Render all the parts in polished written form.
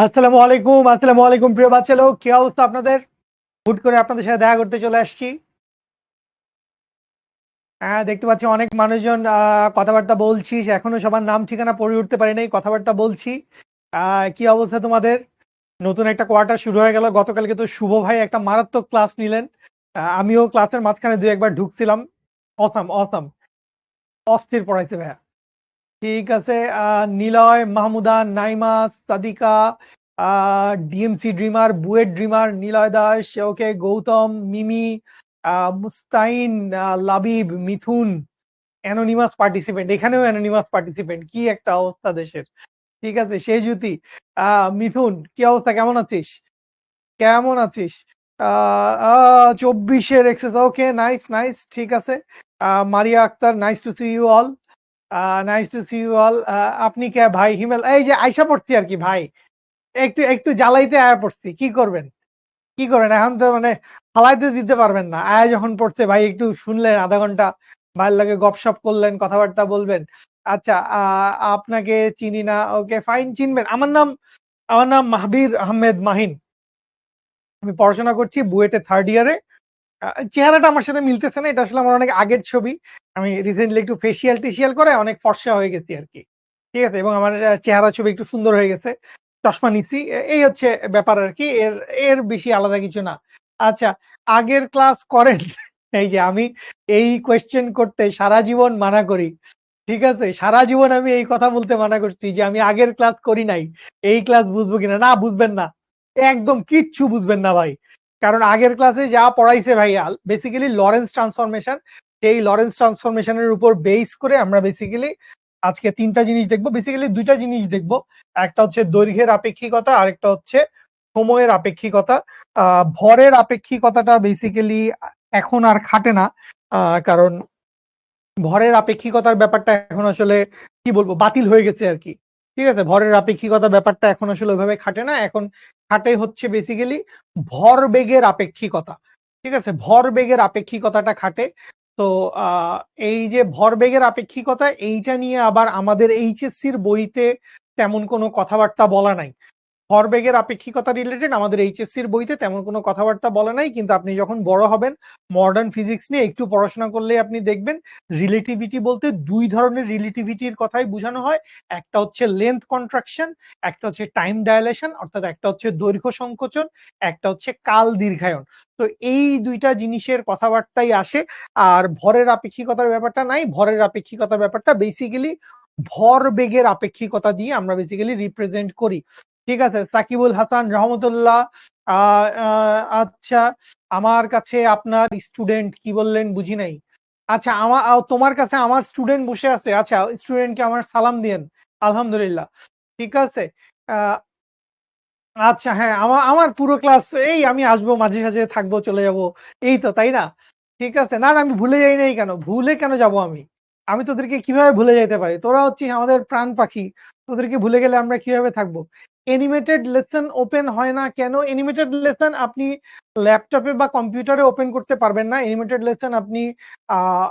আসসালামু আলাইকুম প্রিয় বাচ্চা লোক, কি অবস্থা আপনাদের? হুট করে আপনাদের সাথে দেখা করতে চলে আসছি। হ্যাঁ, দেখতে পাচ্ছি অনেক মানুষজন কথাবার্তা বলছি, এখনো সবার নাম ঠিকানা পড়ে উঠতে পারি নাই, কথাবার্তা বলছি। কি অবস্থা তোমাদের? নতুন একটা কোয়ার্টার শুরু হয়ে গেল। গতকালকে তো শুভ ভাই একটা মারাত্মক ক্লাস নিলেন। আমিও ক্লাসের মাঝখানে দুই একবার ঢুকছিলাম। অসাম অসাম, অস্থির পড়াইছে ভাইয়া। ঠিক আছে। Niloy, Mahmuda, Naima, Sadika, DMC dreamer, BUET dreamer, Niloy Das, okay, Gautam, Mimi, Mustain, Labib, Mithun, anonymous participant, এখানেও অ্যানোনিমাস পার্টিসিপেন্ট, কি একটা অবস্থা দেশের। ঠিক আছে, সেই জ্যোতি। মিথুন, কি অবস্থা, কেমন আছিস? কেমন আছিস? 24-এর এক্সেস, ওকে, নাইস নাইস, ঠিক আছে। Maria Akter, nice to see you all. Nice to see you all. আপনি কে ভাই? হিমেল, এই যে আইসা পড়ছি আর কি ভাই, একটু একটু জ্বালাইতে আয়া পড়ছি, কি করবেন? কি করেন এখন তো মানে ফালাইতে দিতে পারবেন না। আয়া যখন পড়ছে ভাই, একটু শুনলেন আধা ঘন্টা, ভাইয়ের লাগে গপসপ করলেন, কথাবার্তা বলবেন। আচ্ছা, আপনাকে চিনি না, ওকে ফাইন, চিনবেন। আমার নাম মাহবীর আহমেদ মাহিন। আমি পড়াশোনা করছি বুয়েটে থার্ড ইয়ারে। চেহারাটা আমার সাথে মিলতেছে না, এটা আসলে আমার অনেক আগের ছবি। আমি রিসেন্টলি একটু ফেসিয়াল টেসিয়াল করে অনেক ফর্সা হয়ে গেছি আর কি। ঠিক আছে, এবং আমার চেহারা ছবি একটু সুন্দর হয়ে গেছে, চশমা নিছি, এই হচ্ছে ব্যাপার আর কি। এর এর বেশি আলাদা কিছু না। আচ্ছা, আগের ক্লাস করেন? এই যে আমি এই কোয়েশ্চেন করতে সারা জীবন মানা করি। ঠিক আছে, সারা জীবন আমি এই কথা বলতে মানা করছি যে আমি আগের ক্লাস করি নাই, এই ক্লাস বুঝবো কিনা। না, বুঝবেন না, একদম কিচ্ছু বুঝবেন না ভাই। কারণ আগের ক্লাসে যা পড়াইছে ভাইয়া, বেসিক্যালি লরেন্স ট্রান্সফরমেশন, সেই লরেন্স ট্রান্সফরমেশনের উপর বেস করে আমরা বেসিক্যালি আজকে তিনটা জিনিস দেখবো, বেসিক্যালি দুইটা জিনিস দেখবো। একটা হচ্ছে দৈর্ঘ্যের আপেক্ষিকতা, আরেকটা হচ্ছে সময়ের আপেক্ষিকতা। ভরের আপেক্ষিকতাটা বেসিক্যালি এখন আর খাটে না, কারণ ভরের আপেক্ষিকতার ব্যাপারটা এখন আসলে কি বলবো, বাতিল হয়ে গেছে আর কি। ঠিক আছে, ভরের আপেক্ষিকতার ব্যাপারটা এখন আসলে ওইভাবে খাটে না, এখন খাটে হচ্ছে বেসিক্যালি ভরবেগের আপেক্ষিকতা। ঠিক আছে, ভরবেগের আপেক্ষিকতাটা খাটে। তো এই যে ভরবেগের আপেক্ষিকতা, এইটা নিয়ে আবার আমাদের এইচএসসির বইতে তেমন কোনো কথাবার্তা বলা নাই। ভরবেগের আপেক্ষিকতা রিলেটেড আমাদের এইচএসসির বইতে তেমন কোনো কথাবার্তা বলা নাই, কিন্তু আপনি যখন বড় হবেন, মডার্ন ফিজিক্স নিয়ে একটু পড়াশোনা করলে আপনি দেখবেন রিলেটিভিটি বলতে দুই ধরনের রিলেটিভিটির কথাই বোঝানো হয়। একটা হচ্ছে লেন্থ কন্ট্রাকশন, একটা হচ্ছে টাইম ডায়ালেশন, অর্থাৎ একটা হচ্ছে দৈর্ঘ্য সংকোচন, একটা হচ্ছে কাল দীর্ঘায়ন। তো এই দুইটা জিনিসের কথাবার্তাই আসে। আর ভরের আপেক্ষিকতার ব্যাপারটা নাই। ভরের আপেক্ষিকতার ব্যাপারটা বেসিক্যালি ভর বেগের আপেক্ষিকতা দিয়ে আমরা বেসিক্যালি রিপ্রেজেন্ট করি। ঠিক আছে, সাকিবুল হাসান রহমতুল্লাহ। আচ্ছা, আমার কাছে আপনার স্টুডেন্ট কি বললেন বুঝি নাই। আচ্ছা, আমার তোমার কাছে আমার স্টুডেন্ট বসে আছে। আচ্ছা, স্টুডেন্টকে আমার সালাম দিয়েন। আলহামদুলিল্লাহ। ঠিক আছে। আহ, আচ্ছা, হ্যাঁ, আমার আমার পুরো ক্লাস, এই আমি আসবো মাঝে সাঝে, থাকবো, চলে যাব, এই তো, তাই না? ঠিক আছে, না না, আমি ভুলে যাই নাই, কেন ভুলে কেন যাব আমি? আমি তোদেরকে কিভাবে ভুলে যেতে পারি? তোরা হচ্ছিস আমাদের প্রাণ পাখি, তোদেরকে ভুলে গেলে আমরা কিভাবে থাকবো? এনিমেটেড লেসন ওপেন হয় না কেন? এনিমেটেড লেসন আপনি ল্যাপটপে বা কম্পিউটারে ওপেন করতে পারবেন না। এনিমেটেড লেসন আপনি আহ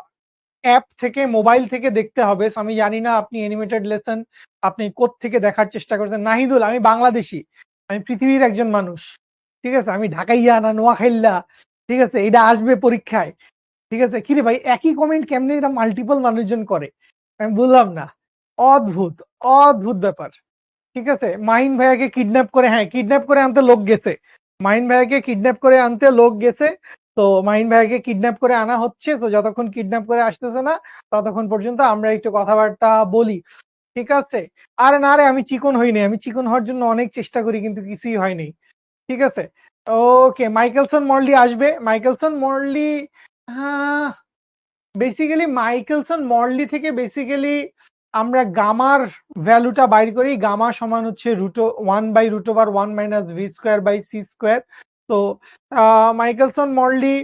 অ্যাপ থেকে, মোবাইল থেকে দেখতে হবে। So, আমি জানি না আপনি অ্যানিমেটেড লেসন আপনি কোত্থেকে দেখার চেষ্টা করছেন। নাহিদুল, আমি বাংলাদেশী, আমি পৃথিবীর একজন মানুষ। ঠিক আছে, আমি ঢাকাইয়া না নোয়াখাইল্লা। ঠিক আছে, এটা আসবে পরীক্ষায়। ঠিক আছে, কিরে ভাই, একই কমেন্ট কেমনে এটা মাল্টিপল মানুষজন করে? আমি বললাম না, অদ্ভুত, অদ্ভুত ব্যাপার। ঠিক আছে, মাহিন ভাইয়াকে কিডন্যাপ করে, হ্যাঁ, কিডন্যাপ করে আনতে লোক গেছে। মাহিন ভাইয়াকে কিডন্যাপ করে আনতে লোক গেছে। তো মাহিন ভাইয়াকে কিডন্যাপ করে আনা হচ্ছে, তো যতক্ষণ কিডন্যাপ করে আসতেছে না, ততক্ষণ পর্যন্ত আমরা একটু কথাবার্তা বলি। ঠিক আছে। আরে না রে, আমি চিকন হইনি, আমি চিকন হওয়ার জন্য অনেক চেষ্টা করি, কিন্তু কিছুই হয়নি। ঠিক আছে। ওকে, মাইকেলসন মর্লি আসবে। মাইকেলসন মর্লি, হ্যাঁ, বেসিক্যালি মাইকেলসন মর্লি থেকে বেসিক্যালি আমরা গামার ভ্যালুটা বাইর করি। গামা সমান হচ্ছে √1/√1 - v² / c²। তো মাইকেলসন মর্লি,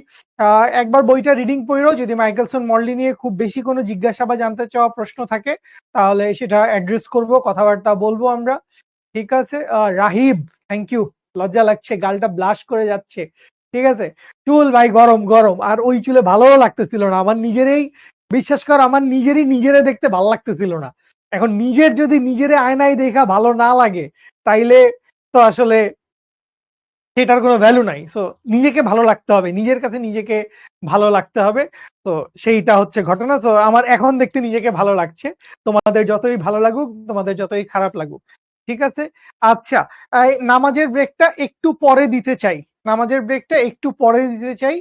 একবার বইটা রিডিং পড়ো, যদি মাইকেলসন মর্লি নিয়ে খুব বেশি কোনো জিজ্ঞাসা বা জানতে চাওয়া প্রশ্ন থাকে, তাহলে সেটা অ্যাড্রেস করব, কথাবার্তা বলবো আমরা। ঠিক আছে। রাহিব, থ্যাংক ইউ। লজ্জা লাগছে, গালটা ব্লাশ করে যাচ্ছে। ঠিক আছে। চুল ভাই গরম গরম, আর ওই চুলে ভালোও লাগতেছিল না আমার নিজেরই। বিশ্বাস কর, আমার নিজেরই নিজেরে দেখতে ভালো লাগতেছিল না। এখন নিজের যদি নিজেরে আয়নায় দেখা ভালো না লাগে, তাইলে তো আসলে সেটার কোনো ভ্যালু নাই। সো নিজেকে ভালো লাগতে হবে। নিজের কাছে নিজেকে ভালো লাগতে হবে। তো সেইটা হচ্ছে ঘটনা। সো আমার এখন দেখতে নিজেকে ভালো লাগছে। তোমাদের যতই ভালো লাগুক, তোমাদের যতই খারাপ লাগুক। ঠিক আছে? আচ্ছা, নামাজের ব্রেকটা একটু পরে দিতে চাই। নামাজের ব্রেকটা একটু পরে দিতে চাই।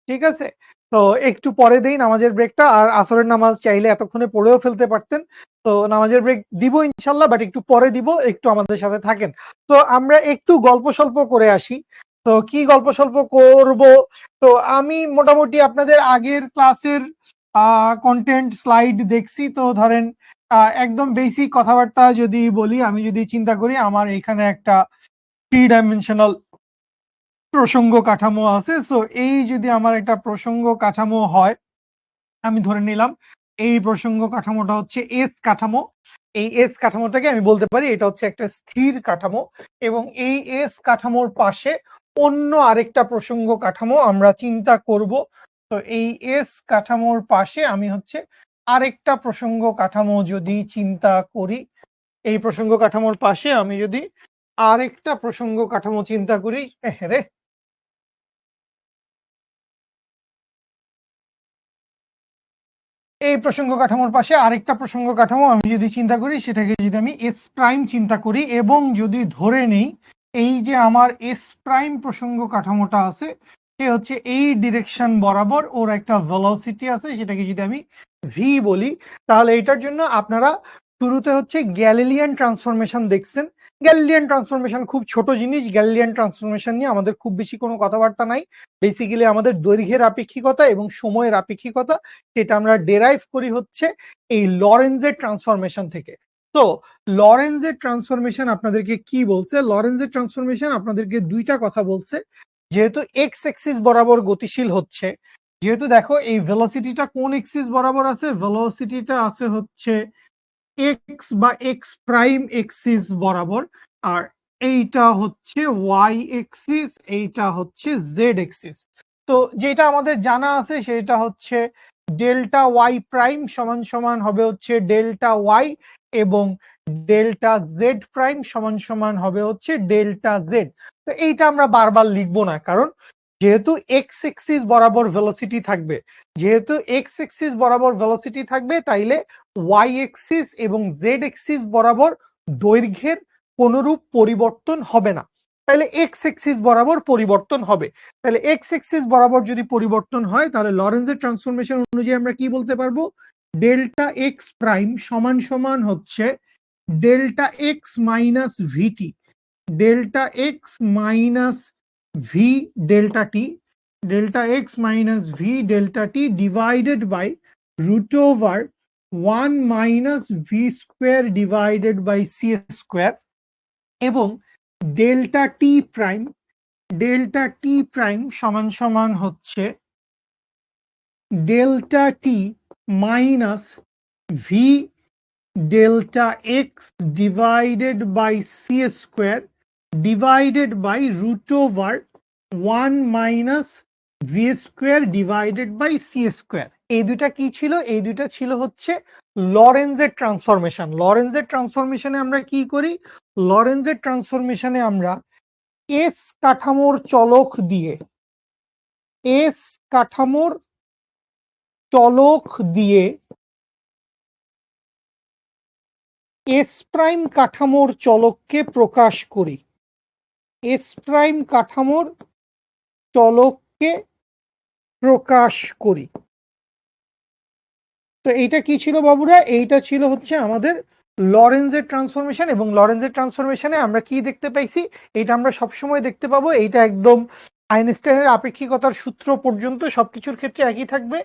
ঠিক আছে? তো একটু পরে দেই নামাজের ব্রেকটা। আর আসরের নামাজ চাইলে এতক্ষণে পড়েও ফেলতে পারতেন। তো নামাজের ব্রেক দিব ইনশাআল্লাহ, বাট একটু পরে দিব। একটু আমাদের সাথে থাকেন। তো আমরা একটু গল্প-সল্প করে আসি। তো কি গল্প-সল্প করব? তো আমি মোটামুটি আপনাদের আগের ক্লাসের কনটেন্ট স্লাইড দেখছি। তো ধরেন একদম বেসিক কথাবার্তা যদি বলি, আমি যদি চিন্তা করি আমার এখানে একটা 3 ডাইমেনশনাল প্রসঙ্গ কাঠামো আছে। সো এই যদি আমার একটা প্রসঙ্গ কাঠামো হয়, আমি ধরে নিলাম এই প্রসঙ্গ কাঠামোটা হচ্ছে এস কাঠামো। এই এস কাঠামোটাকে আমি বলতে পারি এটা হচ্ছে একটা স্থির কাঠামো, এবং এই এস কাঠামোর পাশে অন্য আরেকটা প্রসঙ্গ কাঠামো আমরা চিন্তা করব। তো এই এস কাঠামোর পাশে আমি হচ্ছে আরেকটা প্রসঙ্গ কাঠামো যদি চিন্তা করি, এই প্রসঙ্গ কাঠামোর পাশে আমি যদি আরেকটা প্রসঙ্গ কাঠামো চিন্তা করি, রে এই প্রসঙ্গ কাঠামোর পাশে আরেকটা প্রসঙ্গ কাঠামো আমি যদি চিন্তা করি, সেটাকে যদি আমি এস প্রাইম চিন্তা করি, এবং যদি ধরে নেই এই যে আমার এস প্রাইম প্রসঙ্গ কাঠামোটা আছে, সে হচ্ছে এই ডিরেকশন বরাবর ওর একটা ভেলোসিটি আছে, সেটাকে যদি আমি ভি বলি, তাহলে এটার জন্য আপনারা শুরুতে হচ্ছে গ্যালিলিয়ান ট্রান্সফরমেশন দেখছেন। গ্যালিলিয়ান ট্রান্সফরমেশন খুব ছোট জিনিস। গ্যালিলিয়ান ট্রান্সফরমেশন নিয়ে আমাদের খুব বেশি কোনো কথাবার্তা নাই। বেসিক্যালি আমাদের দৈর্ঘ্যের আপেক্ষিকতা এবং সময়ের আপেক্ষিকতা, সেটা আমরা ডেরাইভ করি হচ্ছে এই লরেন্জের ট্রান্সফরমেশন থেকে। তো লরেন্জের ট্রান্সফরমেশন আপনাদেরকে কি বলছে? লরেন্জের ট্রান্সফরমেশন আপনাদেরকে দুইটা কথা বলছে। যেহেতু এক্স এক্সিস বরাবর গতিশীল হচ্ছে, যেহেতু দেখো এই ভেলোসিটিটা কোন এক্সিস বরাবর আছে? ভেলোসিটিটা আছে হচ্ছে এক্স বা এক্স প্রাইম এক্সিস বরাবর। আর এইটা হচ্ছে ওয়াই এক্সিস, এইটা হচ্ছে জেড এক্সিস। তো যেটা আমাদের জানা আছে সেটা হচ্ছে ডেল্টা ওয়াই প্রাইম সমান সমান হবে হচ্ছে ডেল্টা ওয়াই, এবং ডেল্টা জেড প্রাইম সমান সমান হবে হচ্ছে ডেল্টা জেড। তো এইটা আমরা বারবার লিখবো না, কারণ যেহেতু এক্স এক্সিস বরাবর ভেলোসিটি থাকবে, যেহেতু এক্স এক্সিস বরাবর ভেলোসিটি থাকবে, তাইলে ওয়াই এক্সিস এবং জেড এক্সিস বরাবর দৈর্ঘ্যের কোনরূপ পরিবর্তন হবে না। তাহলে এক্স এক্সিস বরাবর পরিবর্তন হবে। তাহলে এক্স এক্সিস বরাবর যদি পরিবর্তন হয়, তাহলে লরেন্জের ট্রান্সফরমেশন অনুযায়ী আমরা কি বলতে পারবো? ডেল্টা এক্স প্রাইম সমান সমান হচ্ছে delta x minus v t, delta x minus v delta t, delta x minus v delta t divided by root over 1 minus v square divided by C square, এবং delta t prime, delta t prime সমান সমান হচ্ছে delta t minus v delta x divided by C square divided by root over 1 minus v square divided by C square. এই দুটা কি ছিল? এই দুটা ছিল হচ্ছে লরেন্জের ট্রান্সফরমেশন। লরেন্জের ট্রান্সফরমেশনে আমরা কি করি? লরেন্জের ট্রান্সফরমেশনে আমরা এস কাঠামোর চলক দিয়ে, এস কাঠামোর চলক দিয়ে এস প্রাইম কাঠামোর চলককে প্রকাশ করি, এস প্রাইম কাঠামোর চলককে প্রকাশ করি। তো এইটা কি ছিল বাবুরা? এইটা ছিল হচ্ছে আমাদের লরেন্জের ট্রান্সফরমেশন। এবং লরেন্জের ট্রান্সফরমেশনে আমরা কি দেখতে পাইছি? এটা আমরা সবসময় দেখতে পাবো, এইটা একদম আইনস্টাইনের আপেক্ষিকতার সূত্র পর্যন্ত সবকিছুর ক্ষেত্রে একই থাকবে।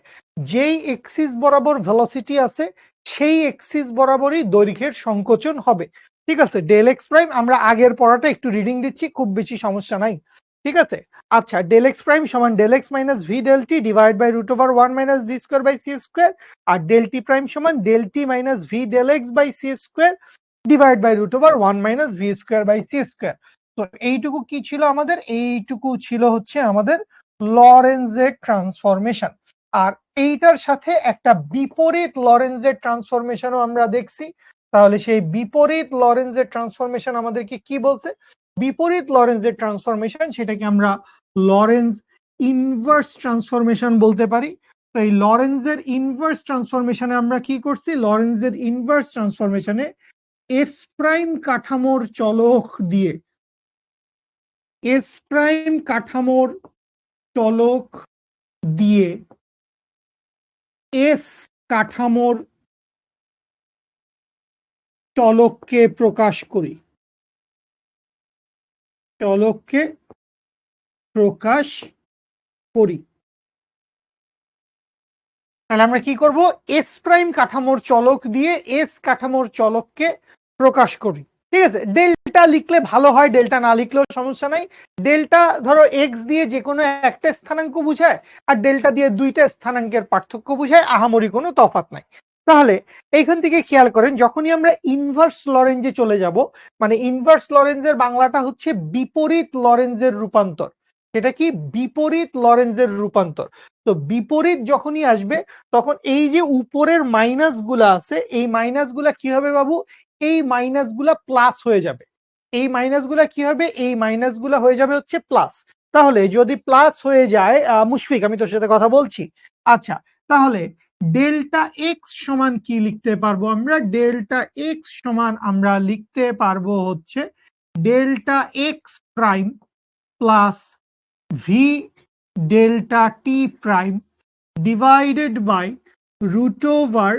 যেই এক্সিস বরাবর ভেলোসিটি আছে, সেই এক্সিস বরাবরই দৈর্ঘ্যের সংকোচন হবে। ঠিক আছে? ডেল এক্স প্রাইম আমরা আগের পড়াটা একটু রিডিং দিচ্ছি, খুব বেশি সমস্যা নাই। ঠিক আছে? আচ্ছা, ডেল এক্স প্রাইম সমান del x minus v del t divide by root over 1 minus v square by C square, আর ডেল টি প্রাইম সমান del t minus v del x by C square divide by root over 1 minus v square by C square. তো এইটুকু কি ছিল আমাদের? এইটুকু ছিল হচ্ছে আমাদের লরেন্জের ট্রান্সফরমেশন। আর এইটার সাথে একটা বিপরীত লরেন্জের ট্রান্সফরমেশনও আমরা দেখছি। তাহলে সেই বিপরীত লরেন্জের ট্রান্সফরমেশন আমাদেরকে কি বলছে? বিপরীত লরেন্জের ট্রান্সফরমেশন সেটাকে আমরা লরেন্জ ইনভার্স ট্রান্সফরমেশন বলতে পারি। তো এই লরেন্জের ইনভার্স ট্রান্সফরমেশনে আমরা কি করছি, লরেন্জের ইনভার্স ট্রান্সফরমেশনে এস প্রাইম কাঠামোর চলক দিয়ে, এস প্রাইম কাঠামোর চলক দিয়ে এস কাঠামোর চলককে প্রকাশ করি, চলককে প্রকাশ করি। তাহলে আমরা কি করব, এস প্রাইম কাঠামোর চলক দিয়ে এস কাঠামোর চলককে প্রকাশ করি। ঠিক আছে, ডেল্টা লিখলে ভালো হয়, ডেল্টা না লিখলেও সমস্যা নাই। ডেল্টা ধরো এক্স দিয়ে যে কোনো একটা স্থানাঙ্ক বুঝায়, আর ডেল্টা দিয়ে দুইটা স্থানাঙ্কের পার্থক্য বুঝায়, আহামরি কোনো তফাৎ নাই। তাহলে এইখান থেকে খেয়াল করেন, যখনই আমরা ইনভার্স লরেঞ্জে চলে যাব, মানে ইনভার্স লরেঞ্জের বাংলাটা হচ্ছে বিপরীত লরেঞ্জের রূপান্তর। সেটা কি, বিপরীত লরেঞ্জের রূপান্তর। তো বিপরীত যখনই আসবে, তখন এই যে উপরের মাইনাস গুলা আছে, এই মাইনাস গুলা কি হবে বাবু, এই মাইনাস গুলা প্লাস হয়ে যাবে। এই মাইনাস গুলা কি হবে, এই মাইনাস গুলা হয়ে যাবে হচ্ছে প্লাস। তাহলে যদি প্লাস হয়ে যায়, মুশফিক আমি তোর সাথে কথা বলছি, আচ্ছা, তাহলে ডেল্টা এক্স সমান কি লিখতে পারবো আমরা, ডেল্টা এক্স সমান আমরা লিখতে পারবো হচ্ছে delta x prime plus V delta t prime divided by root over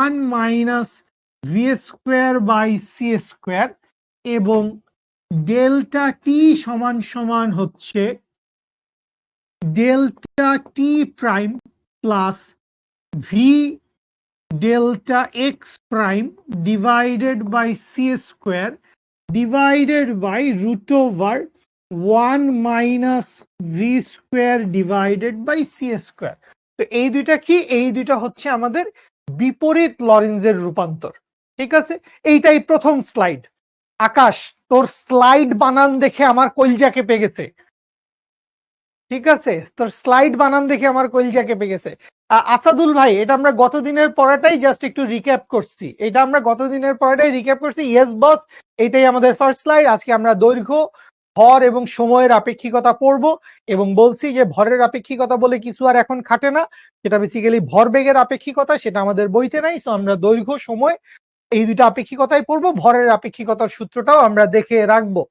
1 minus v square by c square, এবং ডেল্টা টি সমান সমান হচ্ছে delta t prime plus V delta x prime divided by c square divided by root over 1 minus v square divided by c square। তো এই দুইটা কি, এই দুইটা হচ্ছে আমাদের বিপরীত লরেঞ্জের রূপান্তর। ঠিক আছে, এইটাই প্রথম স্লাইড। আকাশ, তোর স্লাইড বানান দেখে আমার কলজা কেঁপে গেছে। ঠিক আছে, তোর স্লাইড বানান দেখে আমার কলজা কেঁপে গেছে। আসাদুল ভাই, এটা আমরা গত দিনের পড়াটাই জাস্ট একটু রিক্যাপ করছি, এটা আমরা গত দিনের পড়াটাই রিক্যাপ করছি। ইয়েস বস, এটাই আমাদের ফার্স্ট স্লাইড। আজকে আমরা দৈর্ঘ্য, ভর এবং সময়ের আপেক্ষিকতা পড়ব, এবং বলছি যে ভরের আপেক্ষিকতা বলে কিছু আর এখন খাটে না, যেটা বেসিক্যালি ভরবেগের আপেক্ষিকতা, সেটা আমাদের বইতে নাই। সো আমরা দৈর্ঘ্য, সময় এই দুটো আপেক্ষিকতাই পড়বো, ভরের আপেক্ষিকতার সূত্রটাও আমরা দেখে রাখবো।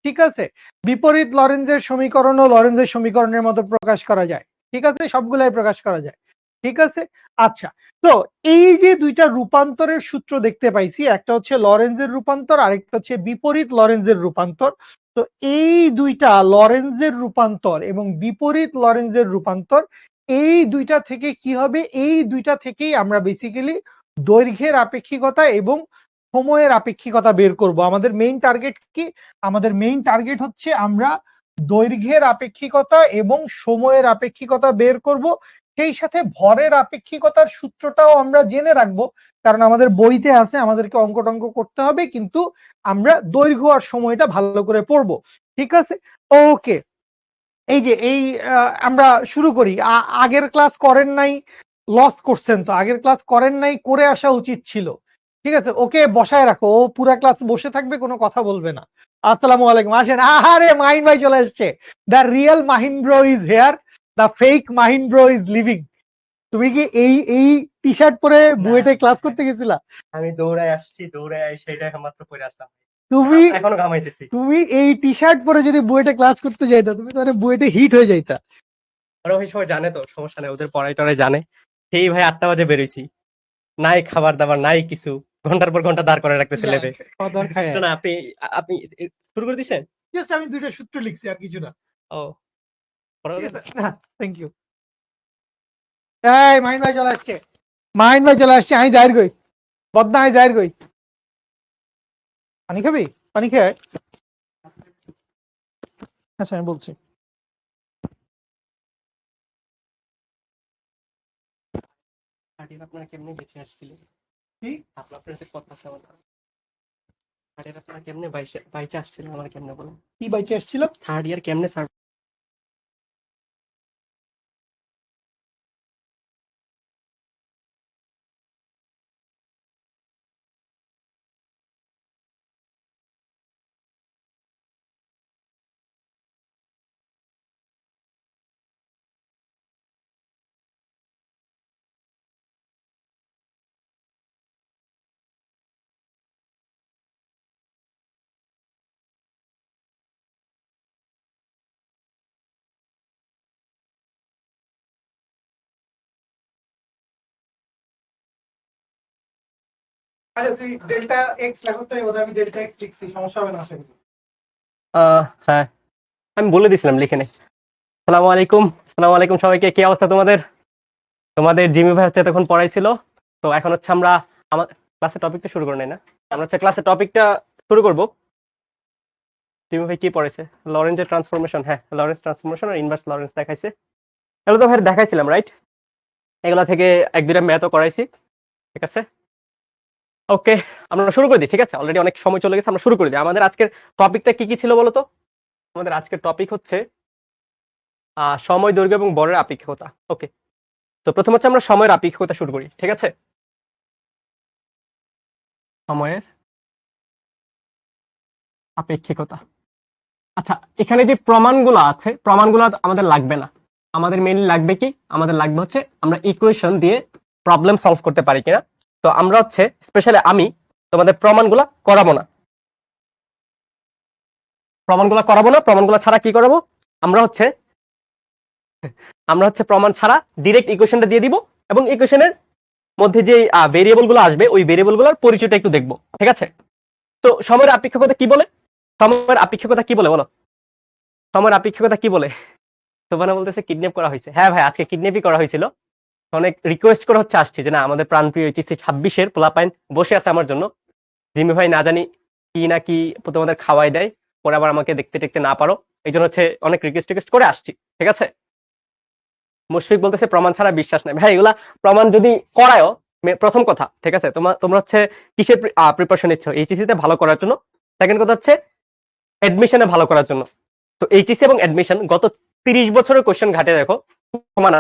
ঠিক আছে, বিপরীত লরেঞ্জের সমীকরণও লরেঞ্জের সমীকরণের মতো প্রকাশ করা যায়। ঠিক আছে, সবগুলাই প্রকাশ করা যায়। ঠিক আছে, আচ্ছা, তো এই যে দুইটা রূপান্তরের সূত্র দেখতে পাইছি, একটা হচ্ছে লরেঞ্জের রূপান্তর, আরেকটা হচ্ছে বিপরীত লরেঞ্জের রূপান্তর। তো এই দুইটা লরেঞ্জের রূপান্তর এবং বিপরীত লরেঞ্জের রূপান্তর, এই দুইটা থেকে কি হবে, এই দুইটা থেকেই আমরা বেসিক্যালি দৈর্ঘ্যের আপেক্ষিকতা এবং সময়ের আপেক্ষিকতা বের করব। আমাদের মেইন টার্গেট কি, আমাদের মেইন টার্গেট হচ্ছে আমরা দৈর্ঘ্যের আপেক্ষিকতা এবং সময়ের আপেক্ষিকতা বের করব। সেই সাথে ভরের আপেক্ষিকতার সূত্রটাও আমরা জেনে রাখবো, কারণ আমাদের বইতে আছে, আমাদেরকে অঙ্ক টঙ্ক করতে হবে, কিন্তু আমরা দৈর্ঘ্য আর সময়টা ভালো করে পড়বো। ঠিক আছে, ওকে। এই যে এই আমরা শুরু করি। আগের ক্লাস করেন নাই, লস করছেন। তো আগের ক্লাস করেন নাই, করে আসা উচিত ছিল। ঠিক আছে, ওকে বসায় রাখো, ও পুরা ক্লাস বসে থাকবে, কোনো কথা বলবে না। আসসালামু আলাইকুম, আসেন। আহারে, মাহিন ভাই চলে এসছে। The real Mahin bro is here, the fake Mahin bro is living. তুমি কি এই এই টি শার্ট পরে বুয়েটে ক্লাস করতে গেছিলা? আমি দৌড়ায় আসছি, দৌড়ায় এসে এটা মাত্র পরে আসলাম। তুমি এখনো ঘামাইতেছি। তুমি এই টি শার্ট পরে যদি বুয়েটে ক্লাস করতে যাইতা, তুমি তো বুয়েটে হিট হয়ে যাইতা। ওরা ওই সময় জানে, তো সমস্যা নেই, ওদের পড়াই টড়াই জানে। সেই ভাই 8টা বাজে বেরোইছি, নাই খাবার দাবার নাই কিছু, ঘন্টার পর ঘন্টা দাঁড় করে রাখতেছে লেবে। না না, আপনি আপনি শুরু করে দিচ্ছেন। জাস্ট আমি দুইটা সূত্র লিখছি, আর কিছু না। ও, থ্যাংক ইউ। এই মাহিন ভাই চলে আসছে, মাহিন ভাই চলে আসছে। আমি জাহির গই, বদনা আমি জাহির গই। পানি খাবি? পানি খেয়ে আয়। আচ্ছা, আমি বলছি। আপনারা কেমনে বেঁচে আসছিলেন? কি? আপনার সাথে কথা আছে আমার। আপনারা কেমনে বাইচে আসছিলেন আমার কেমনে বলেন? কি বাইচে আসছিল? থার্ড ইয়ার কেমনে স্যার আচ্ছা তুই ডেল্টা এক্স লেখো তো আমি ডেল্টা এক্স লিখছি, সমস্যা হবে না আশা করি। হ্যাঁ আমি বলে দিছিলাম লিখে নে। আসসালামু আলাইকুম, আসসালামু আলাইকুম সবাইকে। কি অবস্থা তোমাদের? তোমাদের জিমি ভাই হচ্ছে এতক্ষণ পড়াইছিল, তো এখন হচ্ছে আমরা আমার ক্লাসের টপিকটা শুরু করে নাই না, আমরা হচ্ছে ক্লাসের টপিকটা শুরু করব। জিমি ভাই কি পড়াইছে? লরেন্সের ট্রান্সফরমেশন। হ্যাঁ, লরেন্স ট্রান্সফরমেশন আর ইনভার্স লরেন্স দেখাইছে। এগুলো তো ভাই দেখাইছিলাম, রাইট? এগুলো থেকে এক দুইটা ম্যাথও করাইছি, ঠিক আছে? ওকে, আমরা শুরু করে দিই, ঠিক আছে? অলরেডি অনেক সময় চলে গেছে, আমরা শুরু করে দিই। আমাদের আজকের টপিকটা কি কি ছিল বলো তো? আমাদের আজকের টপিক হচ্ছে সময়, দৈর্ঘ্য এবং বরের আপেক্ষিকতা। ওকে, তো প্রথম হচ্ছে আমরা সময়ের আপেক্ষিকতা শুরু করি, ঠিক আছে? সময়ের আপেক্ষিকতা। আচ্ছা, এখানে যে প্রমাণগুলো আছে, প্রমাণগুলো আমাদের লাগবে না। আমাদের মেইনলি লাগবে কি? আমাদের লাগবে হচ্ছে আমরা ইকুয়েশন দিয়ে প্রবলেম সলভ করতে পারি কিনা। তো আমরা হচ্ছে স্পেশালি আমি তোমাদের প্রমাণগুলো করাবো না, প্রমাণগুলো ছাড়া কি করাবো? আমরা হচ্ছে প্রমাণ ছাড়া ডিরেক্ট ইকুয়েশনটা দিয়ে দিব, এবং ইকুয়েশনের মধ্যে যে ভেরিয়েবল গুলো আসবে ওই ভেরিয়েবল গুলোর পরিচয়টা একটু দেখবো, ঠিক আছে? তো সময়ের আপেক্ষিকতা কি বলে? সময়ের আপেক্ষিকতা কি বলে বলো? সময়ের আপেক্ষিকতা কি বলে? তোবানা বলতেছে কিডন্যাপ করা হয়েছে। হ্যাঁ ভাই, আজকে কিডন্যাপই করা হয়েছিল। অনেক রিকোয়েস্ট করে হচ্ছে আসছি যে না, আমাদের প্রাণপ্রিয় এইচএসসি 26-এর পোলাপাইন বসে আছে আমার জন্য। জিমি ভাই না জানি কি না কি তোমাদের খাওয়াই দেয়, পরে আবার আমাকে দেখতে টেকতে না পারো, এই জন্য হচ্ছে অনেক রিকোয়েস্ট করে আসছি, ঠিক আছে? মুশফিক বলতেছে প্রমাণ ছাড়া বিশ্বাস নাই। ভাই এগুলা প্রমাণ যদি করায়ও, প্রথম কথা, ঠিক আছে, তোমরা হচ্ছে কিসের প্রিপারেশন নিচ্ছ? এইচএসসি তে ভালো করার জন্য। সেকেন্ড কথা হচ্ছে অ্যাডমিশনে ভালো করার জন্য। তো এইচএসসি এবং অ্যাডমিশন গত 30 বছরের কোশ্চেন ঘাটে দেখো সমান।